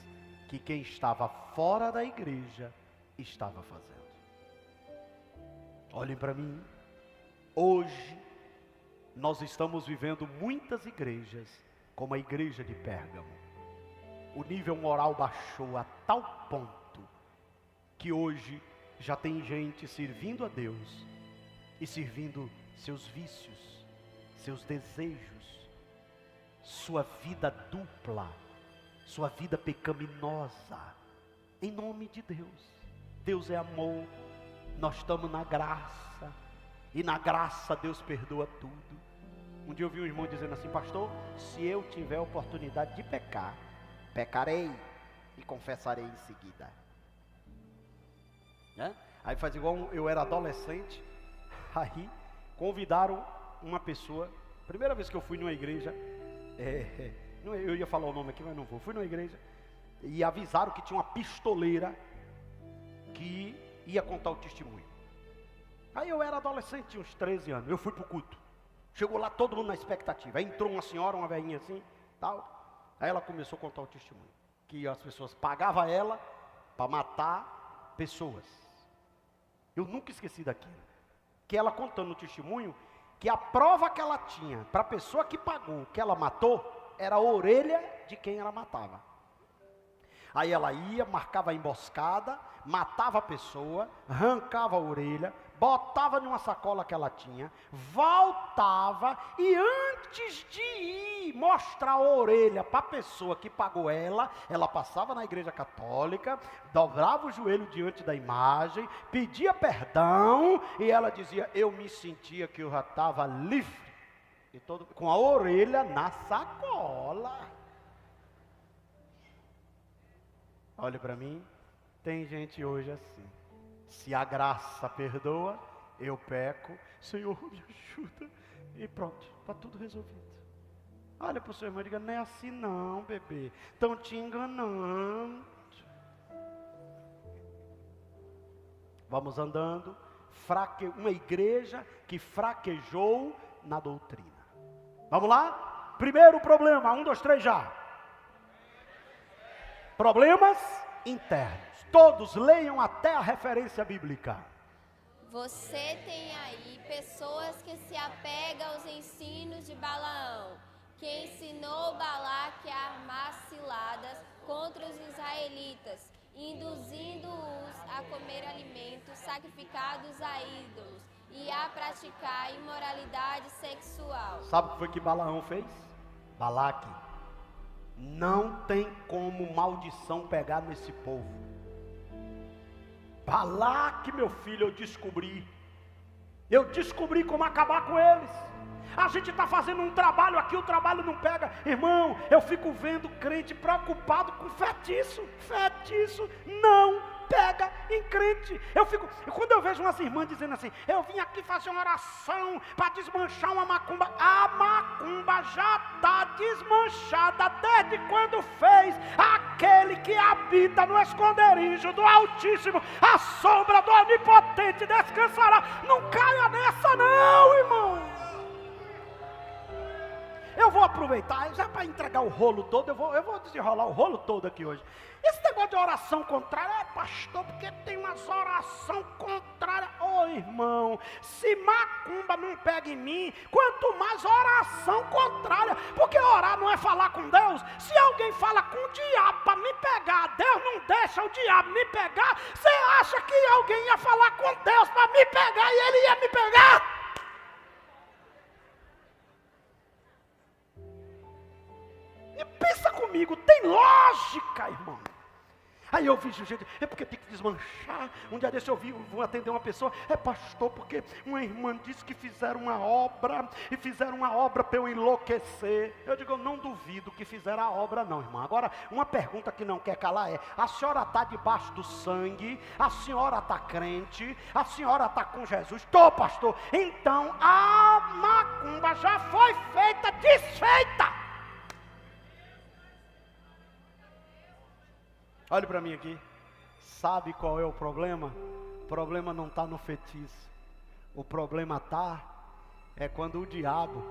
que quem estava fora da igreja estava fazendo. Olhem para mim. Hoje, nós estamos vivendo muitas igrejas como a igreja de Pérgamo. O nível moral baixou a tal ponto que hoje já tem gente servindo a Deus e servindo seus vícios, seus desejos, sua vida dupla, sua vida pecaminosa, em nome de Deus. Deus é amor, nós estamos na graça. E na graça Deus perdoa tudo. Um dia eu vi um irmão dizendo assim: pastor, se eu tiver oportunidade de pecar, pecarei e confessarei em seguida. Aí faz igual eu era adolescente. Aí convidaram uma pessoa. Primeira vez que eu fui numa igreja, eu ia falar o nome aqui, mas não vou. Fui numa igreja e avisaram que tinha uma pistoleira que ia contar o testemunho. Aí eu era adolescente, tinha uns 13 anos, eu fui para o culto. Chegou lá todo mundo na expectativa. Aí entrou uma senhora, uma velhinha assim, tal. Aí ela começou a contar o testemunho. Que as pessoas pagavam ela para matar pessoas. Eu nunca esqueci daquilo. Que ela contando o testemunho, que a prova que ela tinha para a pessoa que pagou, que ela matou, era a orelha de quem ela matava. Aí ela ia, marcava a emboscada, matava a pessoa, arrancava a orelha, botava numa sacola que ela tinha, voltava e antes de ir mostrar a orelha para a pessoa que pagou ela passava na igreja católica, dobrava o joelho diante da imagem, pedia perdão e ela dizia: eu me sentia que eu já estava livre, e com a orelha na sacola. Olha para mim, tem gente hoje assim. Se a graça perdoa, eu peco, Senhor me ajuda, e pronto, está tudo resolvido. Olha para o seu irmão e diga: não é assim não, bebê, estão te enganando. Vamos andando, uma igreja que fraquejou na doutrina. Vamos lá? Primeiro problema, 1, 2, 3 já. Problemas internos. Todos leiam até a referência bíblica. Você tem aí pessoas que se apegam aos ensinos de Balaão, que ensinou Balaque a armar ciladas contra os israelitas, induzindo-os a comer alimentos sacrificados a ídolos e a praticar imoralidade sexual. Sabe o que foi que Balaão fez? Balaque. Não tem como maldição pegar nesse povo. Balaque, meu filho, eu descobri como acabar com eles. A gente está fazendo um trabalho aqui, o trabalho não pega. Irmão, eu fico vendo crente preocupado com feitiço não pega em crente. Quando eu vejo umas irmãs dizendo assim: eu vim aqui fazer uma oração para desmanchar uma macumba. A macumba já está desmanchada desde quando fez aquele que habita no esconderijo do Altíssimo, a sombra do Onipotente descansará. Não caia nessa não, irmão. Eu vou aproveitar, já para entregar o rolo todo, eu vou desenrolar o rolo todo aqui hoje. Esse negócio de oração contrária, pastor, porque tem umas oração contrária. Ô irmão, se macumba não pega em mim, quanto mais oração contrária, porque orar não é falar com Deus. Se alguém fala com o diabo para me pegar, Deus não deixa o diabo me pegar. Você acha que alguém ia falar com Deus para me pegar e ele ia me pegar? comigo, tem lógica, irmão. Aí eu vi, gente, é porque tem que desmanchar. Um dia desse eu vou atender uma pessoa, pastor, porque uma irmã disse que fizeram uma obra, e fizeram uma obra para eu enlouquecer. Eu digo, eu não duvido que fizeram a obra não, irmã. Agora, uma pergunta que não quer calar é, a senhora está debaixo do sangue, a senhora está crente, a senhora está com Jesus? Estou, pastor. Então, a macumba já foi feita, desfeita. Olhe para mim aqui, sabe qual é o problema? O problema não está no feitiço, o problema está quando o diabo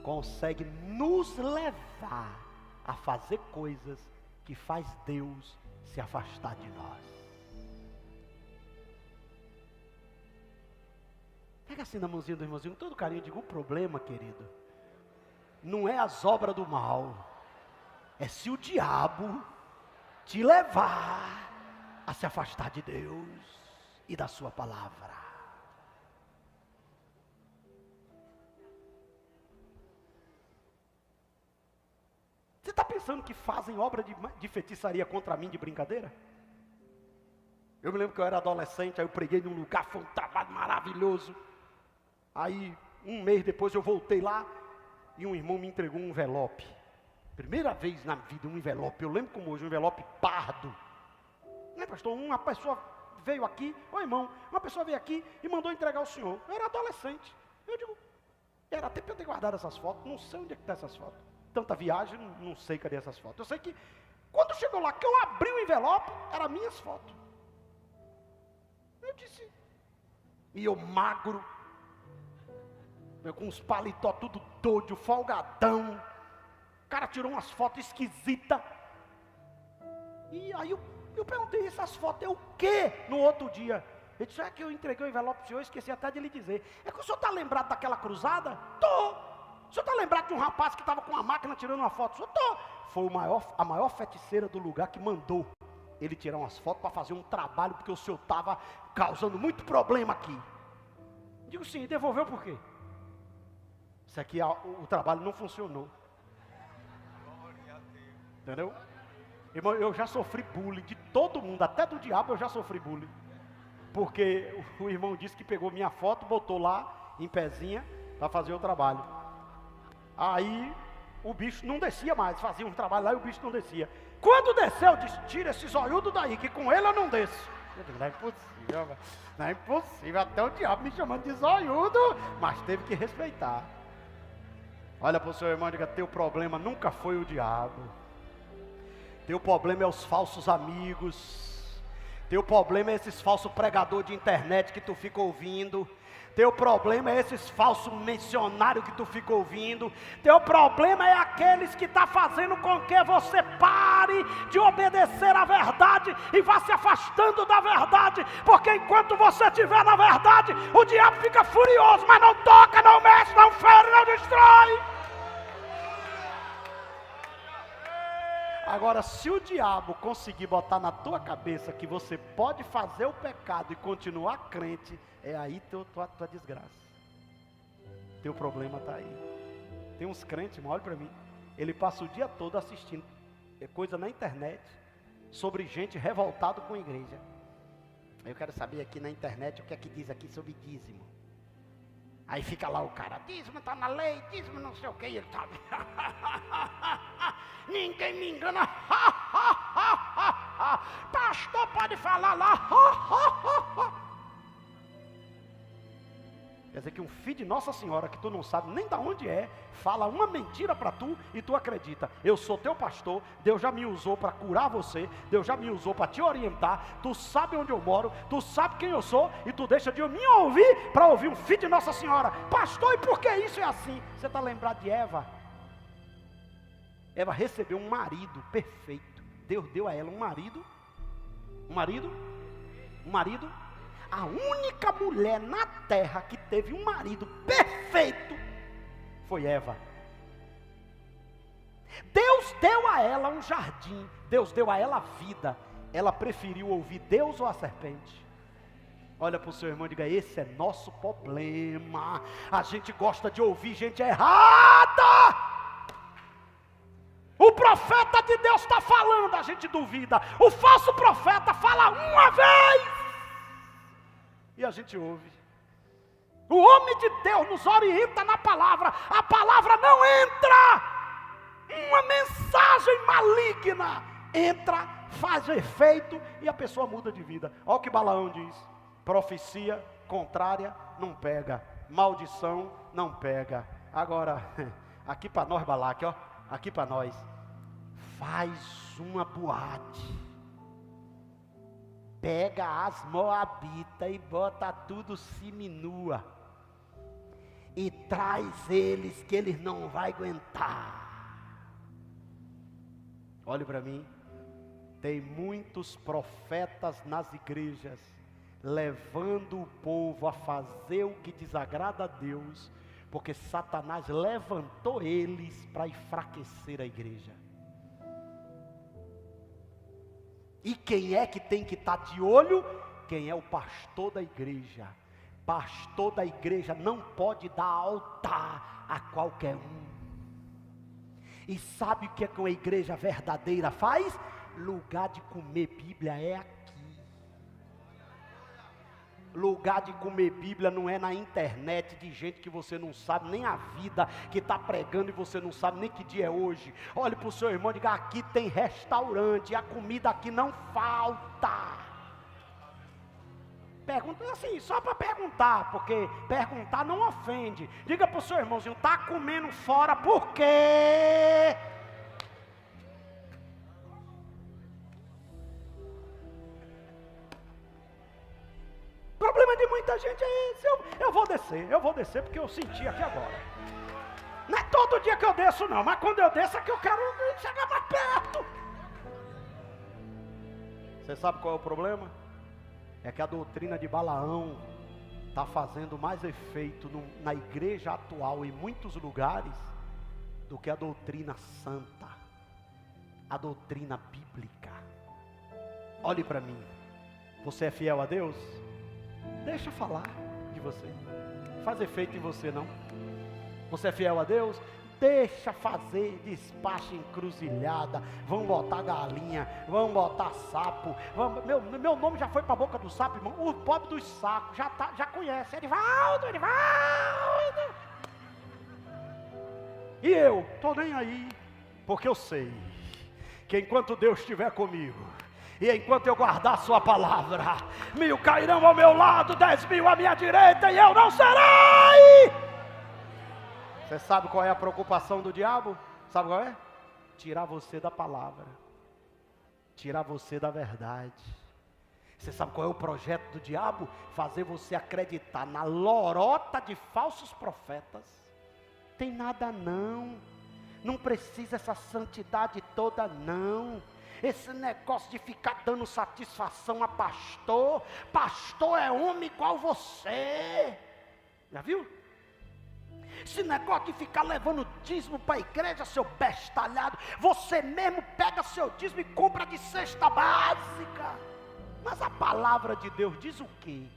consegue nos levar a fazer coisas que faz Deus se afastar de nós. Pega assim na mãozinha do irmãozinho, com todo carinho, digo, o problema, querido, não é as obras do mal, é se o diabo te levar a se afastar de Deus e da sua palavra. Você está pensando que fazem obra de feitiçaria contra mim de brincadeira? Eu me lembro que eu era adolescente, aí eu preguei num lugar, foi um trabalho maravilhoso. Aí, um mês depois eu voltei lá e um irmão me entregou um envelope. Primeira vez na vida um envelope, eu lembro como hoje, um envelope pardo. Né, pastor? Uma pessoa veio aqui, irmão, uma pessoa veio aqui e mandou entregar ao senhor. Eu era adolescente. Eu digo, era até para eu ter guardado essas fotos, não sei onde é que está essas fotos. Tanta viagem, não sei cadê essas fotos. Eu sei que, quando chegou lá, que eu abri o envelope, eram minhas fotos. Eu disse, e eu magro, com os paletó tudo doido, folgadão. O cara tirou umas fotos esquisitas. E aí eu perguntei, essas fotos é o quê? No outro dia. Ele disse, que eu entreguei o envelope para o senhor, esqueci até de lhe dizer. É que o senhor está lembrado daquela cruzada? Tô. O senhor está lembrado de um rapaz que estava com uma máquina tirando uma foto? O senhor tô. Foi a maior feiticeira do lugar que mandou ele tirar umas fotos para fazer um trabalho, porque o senhor estava causando muito problema aqui. Digo, sim, devolveu por quê? Isso aqui, o trabalho não funcionou. Entendeu? Irmão, eu já sofri bullying de todo mundo, até do diabo eu já sofri bullying. Porque o irmão disse que pegou minha foto, botou lá em pezinha para fazer o trabalho. Aí o bicho não descia mais, fazia um trabalho lá e o bicho não descia. Quando desceu, eu disse, tira esse zoiudo daí, que com ele eu não desço. Eu digo, não é impossível, não é impossível, até o diabo me chamando de zoiudo, mas teve que respeitar. Olha para o seu irmão e diga, teu problema nunca foi o diabo. Teu problema é os falsos amigos. Teu problema é esses falsos pregadores de internet que tu fica ouvindo. Teu problema é esses falsos missionários que tu fica ouvindo. Teu problema é aqueles que estão fazendo com que você pare de obedecer à verdade e vá se afastando da verdade. Porque enquanto você estiver na verdade, o diabo fica furioso, mas não toca, não mexe, não fere, não destrói. Agora, se o diabo conseguir botar na tua cabeça que você pode fazer o pecado e continuar crente, é aí tua desgraça. Teu problema está aí. Tem uns crentes, olha para mim, ele passa o dia todo assistindo coisa na internet sobre gente revoltada com a igreja. Aí eu quero saber aqui na internet o que é que diz aqui sobre dízimo. Aí fica lá o cara, dízimo está na lei, dízimo não sei o que, e ele está... Ninguém me engana. Pastor pode falar lá. Quer dizer que um filho de Nossa Senhora, que tu não sabe nem de onde é, fala uma mentira para tu e tu acredita. Eu sou teu pastor, Deus já me usou para curar você, Deus já me usou para te orientar, tu sabe onde eu moro, tu sabe quem eu sou, e tu deixa de me ouvir para ouvir um filho de Nossa Senhora. Pastor, e por que isso é assim? Você está lembrado de Eva? Eva recebeu um marido perfeito. Deus deu a ela um marido. A única mulher na terra que teve um marido perfeito foi Eva. Deus deu a ela um jardim. Deus deu a ela a vida. Ela preferiu ouvir Deus ou a serpente? Olha para o seu irmão e diga, esse é nosso problema. A gente gosta de ouvir gente errada. O profeta de Deus está falando, a gente duvida. O falso profeta fala uma vez e a gente ouve. O homem de Deus nos orienta na palavra. A palavra não entra. Uma mensagem maligna entra, faz efeito e a pessoa muda de vida. Olha o que Balaão diz: profecia contrária não pega, maldição não pega. Agora, aqui para nós, Balaque, ó, aqui para nós, faz uma boate, pega as moabitas e bota tudo seminua e traz eles, que eles não vão aguentar. Olhe para mim, tem muitos profetas nas igrejas, levando o povo a fazer o que desagrada a Deus, porque Satanás levantou eles para enfraquecer a igreja. E quem é que tem que estar de olho? Quem é o pastor da igreja. Pastor da igreja não pode dar altar a qualquer um. E sabe o que é que uma igreja verdadeira faz? Lugar de comer Bíblia é aqui. Lugar de comer Bíblia não é na internet de gente que você não sabe nem a vida, que está pregando e você não sabe nem que dia é hoje. Olhe para o seu irmão e diga: aqui tem restaurante, a comida aqui não falta. Pergunta assim, só para perguntar, porque perguntar não ofende. Diga para o seu irmãozinho: está comendo fora por quê? O problema de muita gente é esse. Eu vou descer porque eu senti aqui agora. Não é todo dia que eu desço não, mas quando eu desço é que eu quero chegar mais perto. Você sabe qual é o problema? É que a doutrina de Balaão está fazendo mais efeito na igreja atual, em muitos lugares, do que a doutrina santa, a doutrina bíblica. Olhe para mim, você é fiel a Deus? Deixa falar de você, faz efeito em você não? Você é fiel a Deus? Deixa fazer despacho encruzilhada. Vamos botar galinha, vamos botar sapo. Meu nome já foi para a boca do sapo, irmão. O pobre dos sacos já conhece. Edivaldo. E eu estou nem aí, porque eu sei que enquanto Deus estiver comigo, e enquanto eu guardar a sua palavra, 1000 cairão ao meu lado, 10.000 à minha direita, e eu não serei. Você sabe qual é a preocupação do diabo? Sabe qual é? Tirar você da palavra, tirar você da verdade. Você sabe qual é o projeto do diabo? Fazer você acreditar na lorota de falsos profetas. Tem nada não precisa essa santidade toda não. Esse negócio de ficar dando satisfação a pastor é homem igual você. Já viu? Esse negócio de ficar levando dízimo para a igreja, seu bestalhado. Você mesmo pega seu dízimo e compra de cesta básica. Mas a palavra de Deus diz o quê?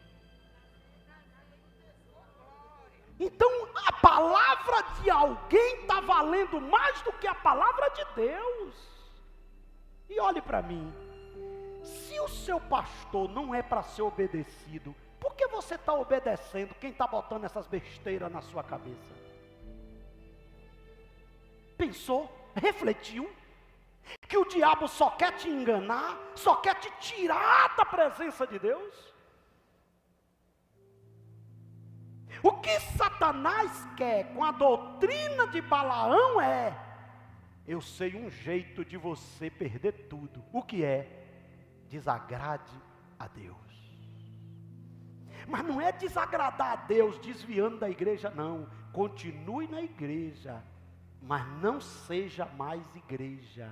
Então a palavra de alguém está valendo mais do que a palavra de Deus. E olhe para mim, se o seu pastor não é para ser obedecido, por que você está obedecendo quem está botando essas besteiras na sua cabeça? Pensou? Refletiu? Que o diabo só quer te enganar, só quer te tirar da presença de Deus? O que Satanás quer com a doutrina de Balaão é: eu sei um jeito de você perder tudo. O que é? Desagrade a Deus. Mas não é desagradar a Deus desviando da igreja, não. Continue na igreja, mas não seja mais igreja.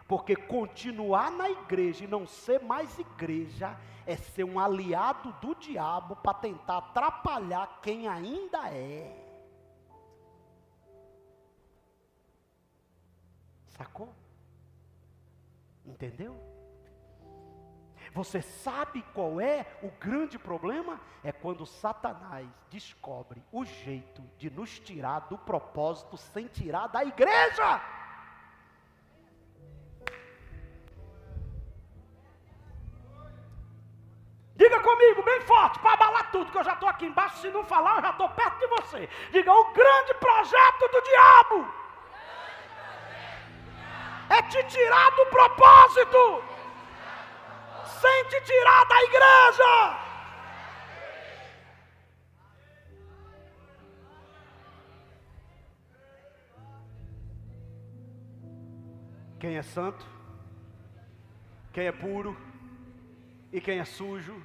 Porque continuar na igreja e não ser mais igreja é ser um aliado do diabo para tentar atrapalhar quem ainda é. Sacou? Entendeu? Você sabe qual é o grande problema? É quando Satanás descobre o jeito de nos tirar do propósito sem tirar da igreja. forte para abalar tudo, que eu já estou aqui embaixo, se não falar eu já estou perto de você. Diga, o grande projeto do diabo é te tirar do propósito, sem te tirar da igreja. Quem é santo, quem é puro e quem é sujo,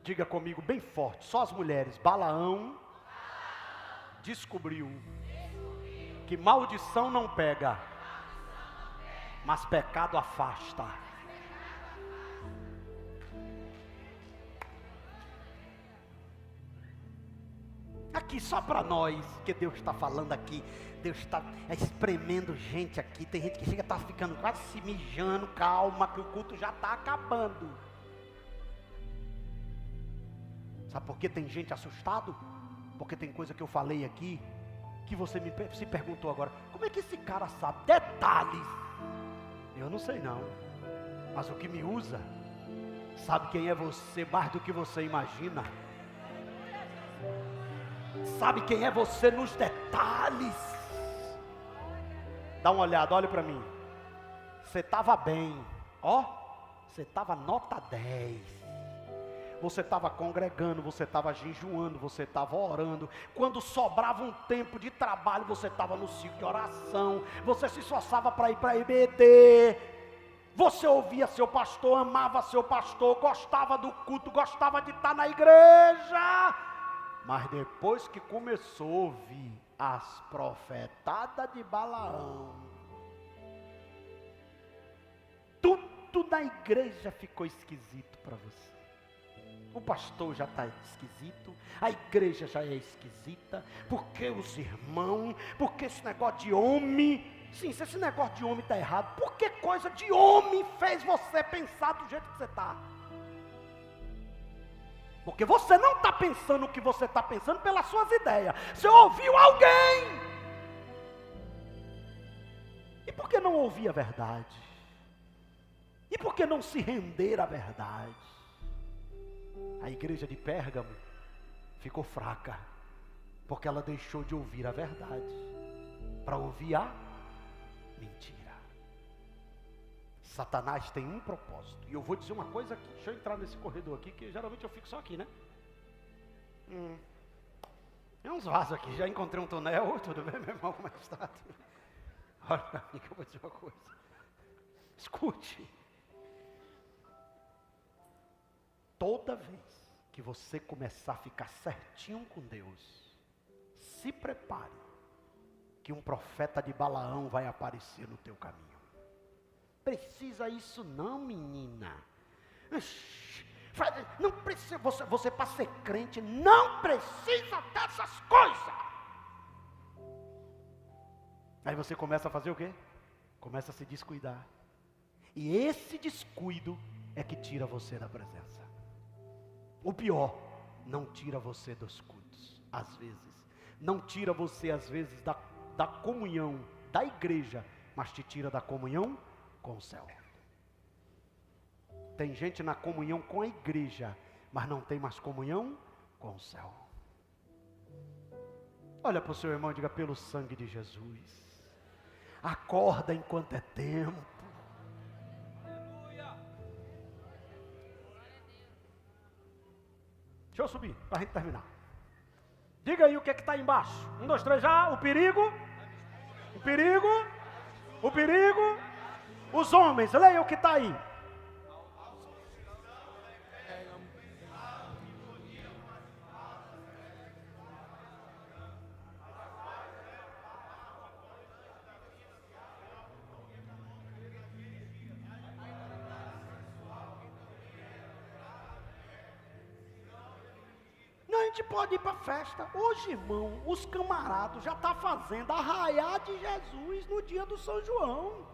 diga comigo bem forte, só as mulheres. Balaão descobriu que maldição não pega, mas pecado afasta. Aqui só para nós, que Deus está falando aqui, Deus está espremendo gente aqui. Tem gente que chega, está ficando quase se mijando. Calma, que o culto já está acabando. Sabe por que tem gente assustado? Porque tem coisa que eu falei aqui, que você se perguntou agora, como é que esse cara sabe? Detalhes. Eu não sei não, mas o que me usa, sabe quem é você mais do que você imagina. Sabe quem é você nos detalhes. Dá uma olhada, olha para mim. Você estava bem, ó, você estava nota 10. Você estava congregando, você estava jejuando, você estava orando. Quando sobrava um tempo de trabalho, você estava no ciclo de oração. Você se esforçava para ir para a IBD. Você ouvia seu pastor, amava seu pastor, gostava do culto, gostava de estar na igreja. Mas depois que começou a ouvir as profetadas de Balaão, tudo na igreja ficou esquisito para você. O pastor já está esquisito, a igreja já é esquisita, porque os irmãos, porque esse negócio de homem, sim, se esse negócio de homem está errado, por que coisa de homem fez você pensar do jeito que você está? Porque você não está pensando o que você está pensando pelas suas ideias. Você ouviu alguém. E por que não ouvir a verdade? E por que não se render à verdade? A igreja de Pérgamo ficou fraca, porque ela deixou de ouvir a verdade, para ouvir a mentira. Satanás tem um propósito. E eu vou dizer uma coisa aqui. Deixa eu entrar nesse corredor aqui, que geralmente eu fico só aqui, né? Tem uns vasos aqui. Já encontrei um tonel. Tudo bem, meu irmão? Como é que está? Olha para mim que eu vou dizer uma coisa. Escute. Toda vez que você começar a ficar certinho com Deus, se prepare, que um profeta de Balaão vai aparecer no teu caminho. Precisa isso não, menina. Não precisa, você para ser crente não precisa dessas coisas. Aí você começa a fazer o quê? Começa a se descuidar. E esse descuido é que tira você da presença. O pior, não tira você dos cultos, às vezes. Não tira você, às vezes, da comunhão da igreja, mas te tira da comunhão com o céu. Tem gente na comunhão com a igreja, mas não tem mais comunhão com o céu. Olha para o seu irmão e diga: pelo sangue de Jesus, acorda enquanto é tempo. Deixa eu subir, para a gente terminar. Diga aí o que é que está embaixo. 1, 2, 3, já. O perigo. O perigo. O perigo. Os homens, leia o que está aí. Não, a gente pode ir para a festa. Hoje, irmão, os camaradas já estão fazendo arraiá de Jesus no dia do São João.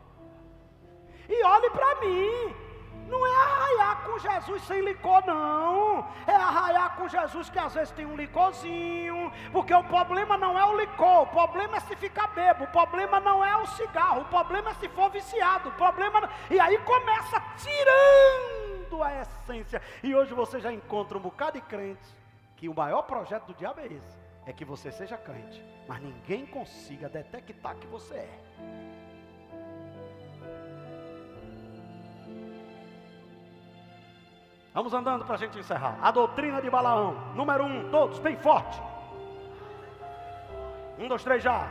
E olhe para mim, não é arraiar com Jesus sem licor, não. É arraiar com Jesus que às vezes tem um licorzinho, porque o problema não é o licor, o problema é se ficar bebo, o problema não é o cigarro, o problema é se for viciado, o problema... E aí começa tirando a essência. E hoje você já encontra um bocado de crentes, que o maior projeto do diabo é esse, é que você seja crente, mas ninguém consiga detectar que você é. Vamos andando para a gente encerrar. A doutrina de Balaão, número 1, todos, bem forte. 1, 2, 3, já.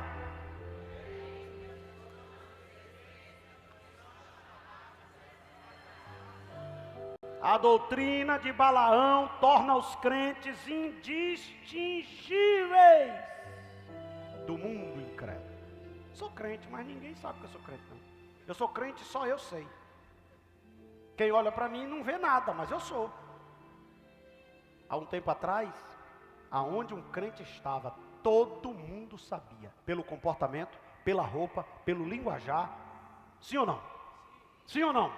A doutrina de Balaão torna os crentes indistingíveis do mundo incrédulo. Sou crente, mas ninguém sabe que eu sou crente, não. Eu sou crente, só eu sei. Quem olha para mim não vê nada, mas eu sou. Há um tempo atrás, aonde um crente estava, todo mundo sabia. Pelo comportamento, pela roupa, pelo linguajar. Sim ou não? Sim ou não?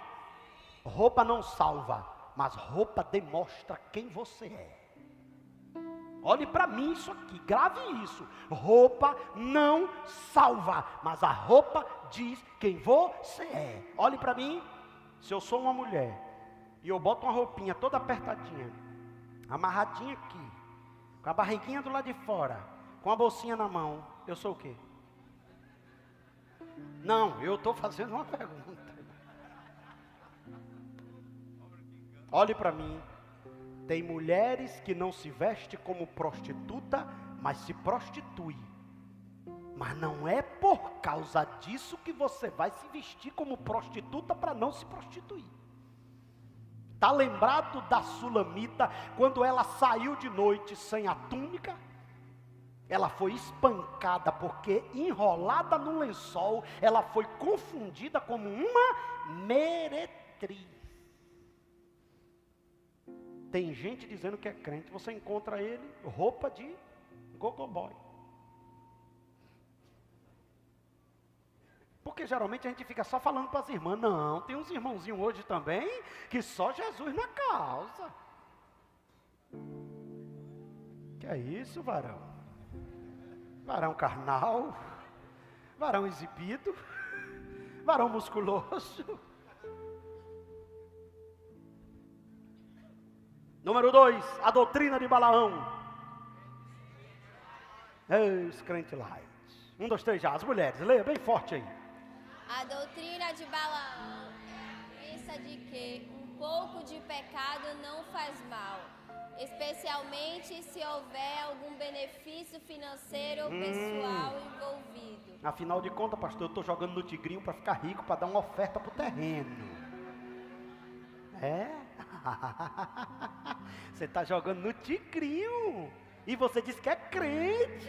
Roupa não salva, mas roupa demonstra quem você é. Olhe para mim isso aqui, grave isso. Roupa não salva, mas a roupa diz quem você é. Olhe para mim. Se eu sou uma mulher e eu boto uma roupinha toda apertadinha, amarradinha aqui, com a barriguinha do lado de fora, com a bolsinha na mão, eu sou o quê? Não, eu estou fazendo uma pergunta. Olhe para mim. Tem mulheres que não se vestem como prostituta, mas se prostituem. Mas não é por causa disso que você vai se vestir como prostituta para não se prostituir. Está lembrado da Sulamita, quando ela saiu de noite sem a túnica? Ela foi espancada porque enrolada no lençol, ela foi confundida como uma meretriz. Tem gente dizendo que é crente, você encontra ele, roupa de gogoboy. Porque geralmente a gente fica só falando para as irmãs. Não, tem uns irmãozinhos hoje também, que só Jesus na causa. Que é isso, varão? Varão carnal, varão exibido, varão musculoso. Número 2, a doutrina de Balaão. Os crentes light. 1, 2, 3 já, as mulheres, leia bem forte aí. A doutrina de Balaão é a crença de que um pouco de pecado não faz mal, especialmente se houver algum benefício financeiro ou pessoal envolvido. Afinal de contas, pastor, eu estou jogando no tigrinho para ficar rico, para dar uma oferta para o terreno. É? Você está jogando no tigrinho e você diz que é crente.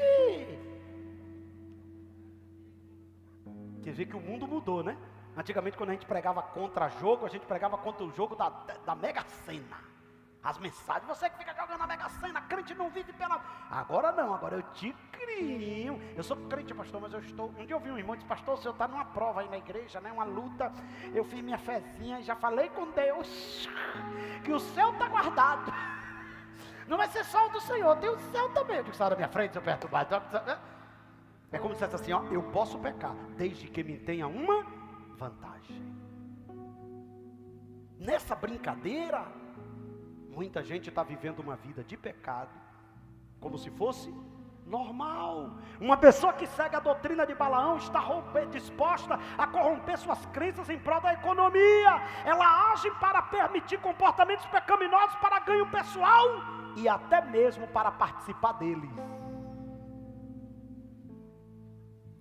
Quer dizer que o mundo mudou, né? Antigamente, quando a gente pregava contra jogo, a gente pregava contra o jogo da Mega Sena. As mensagens, você que fica jogando a Mega Sena, crente não vive pela... Agora não, agora eu te crio. Eu sou crente, pastor, mas eu estou... Um dia eu vi um irmão e disse, pastor, o senhor está numa prova aí na igreja, né? Uma luta. Eu fiz minha fezinha e já falei com Deus que o céu está guardado. Não vai ser só o do Senhor, tem o céu também. Eu disse, sai da minha frente, seu perturbado. É como se fosse assim, ó, eu posso pecar, desde que me tenha uma vantagem. Nessa brincadeira, muita gente está vivendo uma vida de pecado, como se fosse normal. Uma pessoa que segue a doutrina de Balaão está disposta a corromper suas crenças em prol da economia. Ela age para permitir comportamentos pecaminosos para ganho pessoal e até mesmo para participar deles.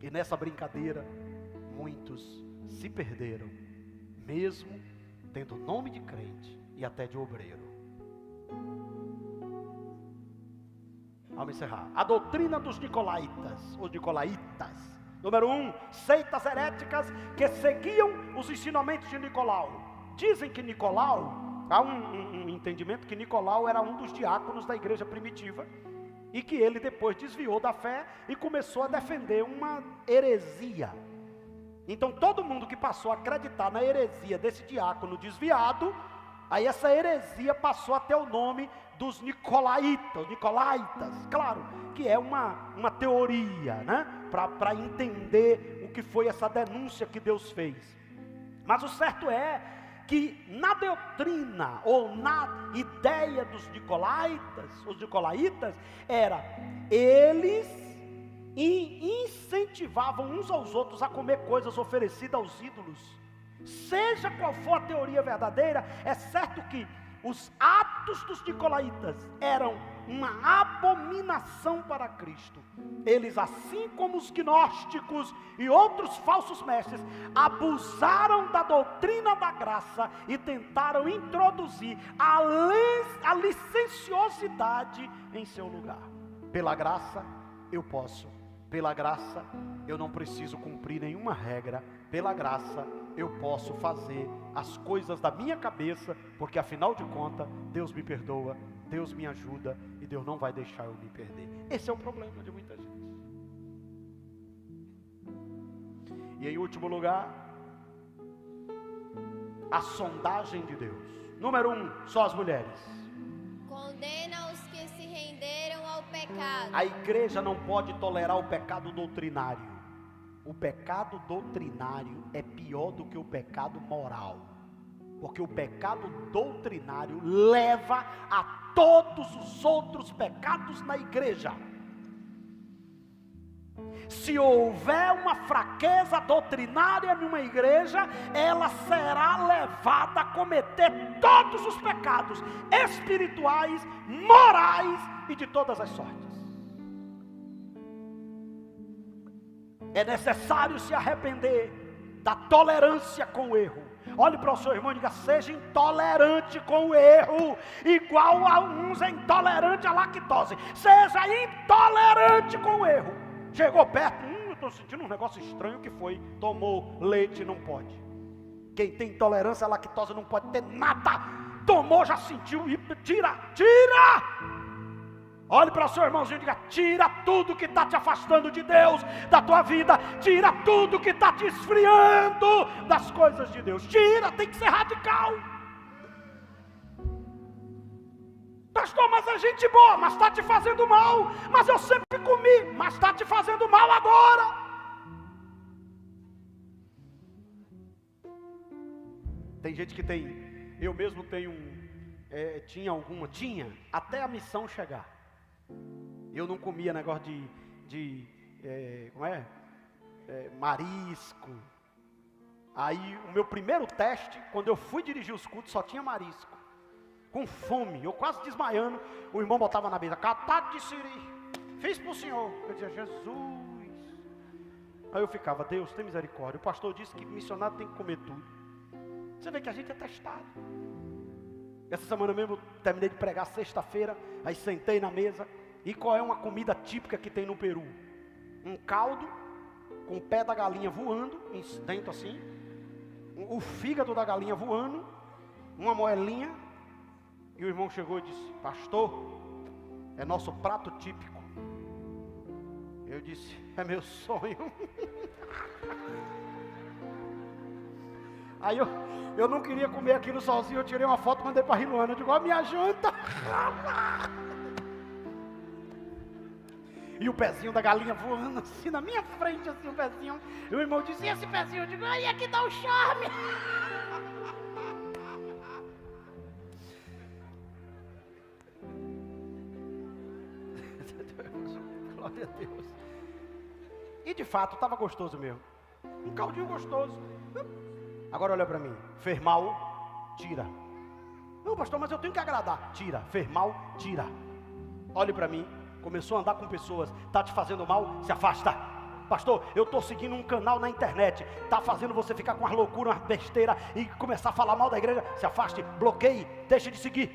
E nessa brincadeira, muitos se perderam, mesmo tendo nome de crente e até de obreiro. Vamos encerrar. A doutrina dos Nicolaitas, os Nicolaitas. Número 1, seitas heréticas que seguiam os ensinamentos de Nicolau. Dizem que Nicolau, há um entendimento que Nicolau era um dos diáconos da igreja primitiva, e que ele depois desviou da fé e começou a defender uma heresia. Então todo mundo que passou a acreditar na heresia desse diácono desviado, aí essa heresia passou a ter o nome dos Nicolaitas, claro, que é uma teoria, né? Para entender o que foi essa denúncia que Deus fez. Mas o certo é que na doutrina ou na ideia dos Nicolaitas, os Nicolaitas, eles incentivavam uns aos outros a comer coisas oferecidas aos ídolos. Seja qual for a teoria verdadeira, é certo que os atos dos Nicolaitas eram uma abominação para Cristo. Eles, assim como os gnósticos e outros falsos mestres, abusaram da doutrina da graça e tentaram introduzir a licenciosidade em seu lugar. Pela graça eu posso, pela graça eu não preciso cumprir nenhuma regra, pela graça eu posso fazer as coisas da minha cabeça, porque afinal de contas, Deus me perdoa, Deus me ajuda e Deus não vai deixar eu me perder. Esse é o problema de muita gente. E em último lugar, a sondagem de Deus. Número 1, só as mulheres. Condena os que se renderam ao pecado. A igreja não pode tolerar o pecado doutrinário. O pecado doutrinário é pior do que o pecado moral, porque o pecado doutrinário leva a todos os outros pecados na igreja. Se houver uma fraqueza doutrinária numa igreja, ela será levada a cometer todos os pecados espirituais, morais e de todas as sortes. É necessário se arrepender da tolerância com o erro. Olhe para o seu irmão e diga: seja intolerante com o erro, igual a uns é intolerante à lactose. Seja intolerante com o erro. Chegou perto, estou sentindo um negócio estranho. Que foi? Tomou leite, não pode. Quem tem intolerância à lactose não pode ter nada. Tomou, já sentiu, e tira. Olhe para o seu irmãozinho e diga: tira tudo que está te afastando de Deus, da tua vida. Tira tudo que está te esfriando das coisas de Deus. Tira, tem que ser radical. Pastor, mas é gente boa, mas está te fazendo mal. Mas eu sempre comi, mas está te fazendo mal agora. Tem gente que tem, eu mesmo tenho, tinha, até a missão chegar. Eu não comia negócio marisco. Aí o meu primeiro teste, quando eu fui dirigir os cultos, só tinha marisco. Com fome, eu quase desmaiando. O irmão botava na mesa: catado de siri, fiz para o senhor. Eu dizia: Jesus. Aí eu ficava: Deus, tem misericórdia. O pastor disse que missionário tem que comer tudo. Você vê que a gente é testado. Essa semana mesmo eu terminei de pregar sexta-feira. Aí sentei na mesa. E qual é uma comida típica que tem no Peru? Um caldo com o pé da galinha voando dentro assim, o fígado da galinha voando, uma moelinha. E o irmão chegou e disse: pastor, é nosso prato típico. Eu disse: é meu sonho. Aí eu não queria comer aquilo sozinho. Eu tirei uma foto e mandei para a Riluana. Eu digo: ó, minha janta. E o pezinho da galinha voando assim na minha frente, assim, o pezinho. E o irmão disse: e esse pezinho? Eu digo: aí é que dá o charme. Glória a Deus. E de fato estava gostoso mesmo. Um caldinho gostoso. Agora olha para mim: fez mal, tira. Não, pastor, mas eu tenho que agradar. Tira, fez mal, tira. Olhe para mim. Começou a andar com pessoas, está te fazendo mal, se afasta. Pastor, eu estou seguindo um canal na internet, está fazendo você ficar com as loucuras, umas besteiras e começar a falar mal da igreja. Se afaste, bloqueie, deixe de seguir.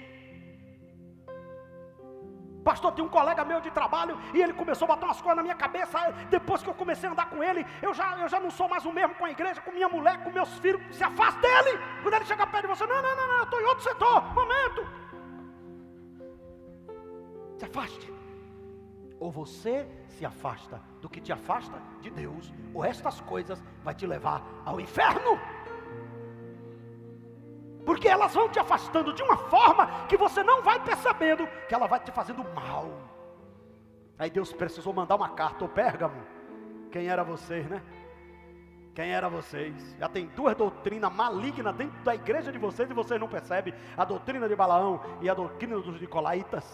Pastor, tem um colega meu de trabalho e ele começou a botar umas coisas na minha cabeça. Depois que eu comecei a andar com ele, eu já não sou mais o mesmo com a igreja, com minha mulher, com meus filhos. Se afaste dele. Quando ele chegar perto de você: não, eu estou em outro setor, momento. Se afaste. Ou você se afasta do que te afasta de Deus, ou estas coisas vai te levar ao inferno. Porque elas vão te afastando de uma forma que você não vai percebendo que ela vai te fazendo mal. Aí Deus precisou mandar uma carta ao Pérgamo. Quem era vocês, né? Quem era vocês? Já tem duas doutrinas malignas dentro da igreja de vocês e vocês não percebem. A doutrina de Balaão e a doutrina dos Nicolaítas.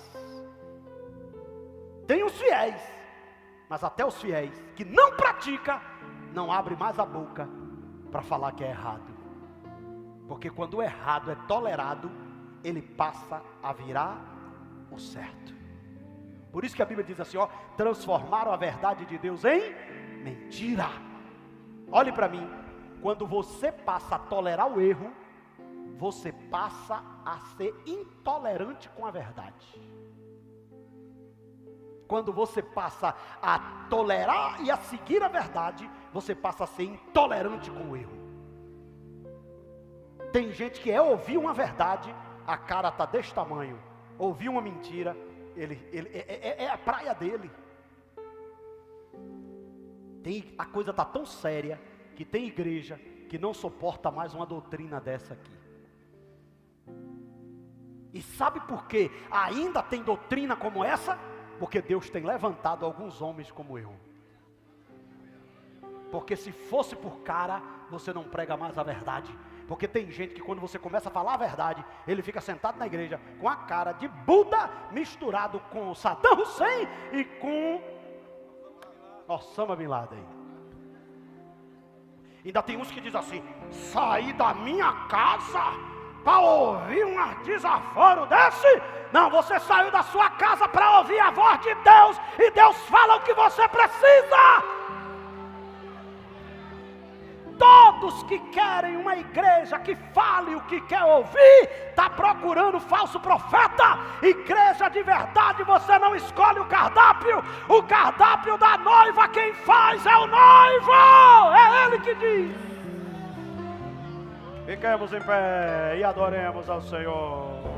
Tem os fiéis, mas até os fiéis que não praticam, não abrem mais a boca para falar que é errado. Porque quando o errado é tolerado, ele passa a virar o certo. Por isso que a Bíblia diz assim, ó, transformaram a verdade de Deus em mentira. Olhe para mim, quando você passa a tolerar o erro, você passa a ser intolerante com a verdade. Quando você passa a tolerar e a seguir a verdade, você passa a ser intolerante com o erro. Tem gente que ouvir uma verdade, a cara está desse tamanho. Ouvir uma mentira, é a praia dele. A coisa está tão séria que tem igreja que não suporta mais uma doutrina dessa aqui. E sabe por quê? Ainda tem doutrina como essa? Porque Deus tem levantado alguns homens como eu. Porque se fosse por cara, você não prega mais a verdade. Porque tem gente que quando você começa a falar a verdade, ele fica sentado na igreja com a cara de Buda misturado com Saddam Hussein e com Osama Bin Laden. Ainda tem uns que dizem assim, saí da minha casa para ouvir um desaforo desse? Não, você saiu da sua casa para ouvir a voz de Deus, e Deus fala o que você precisa. Todos que querem uma igreja que fale o que quer ouvir, está procurando falso profeta. Igreja de verdade, você não escolhe o cardápio da noiva, quem faz é o noivo, é ele que diz. Fiquemos em pé e adoremos ao Senhor.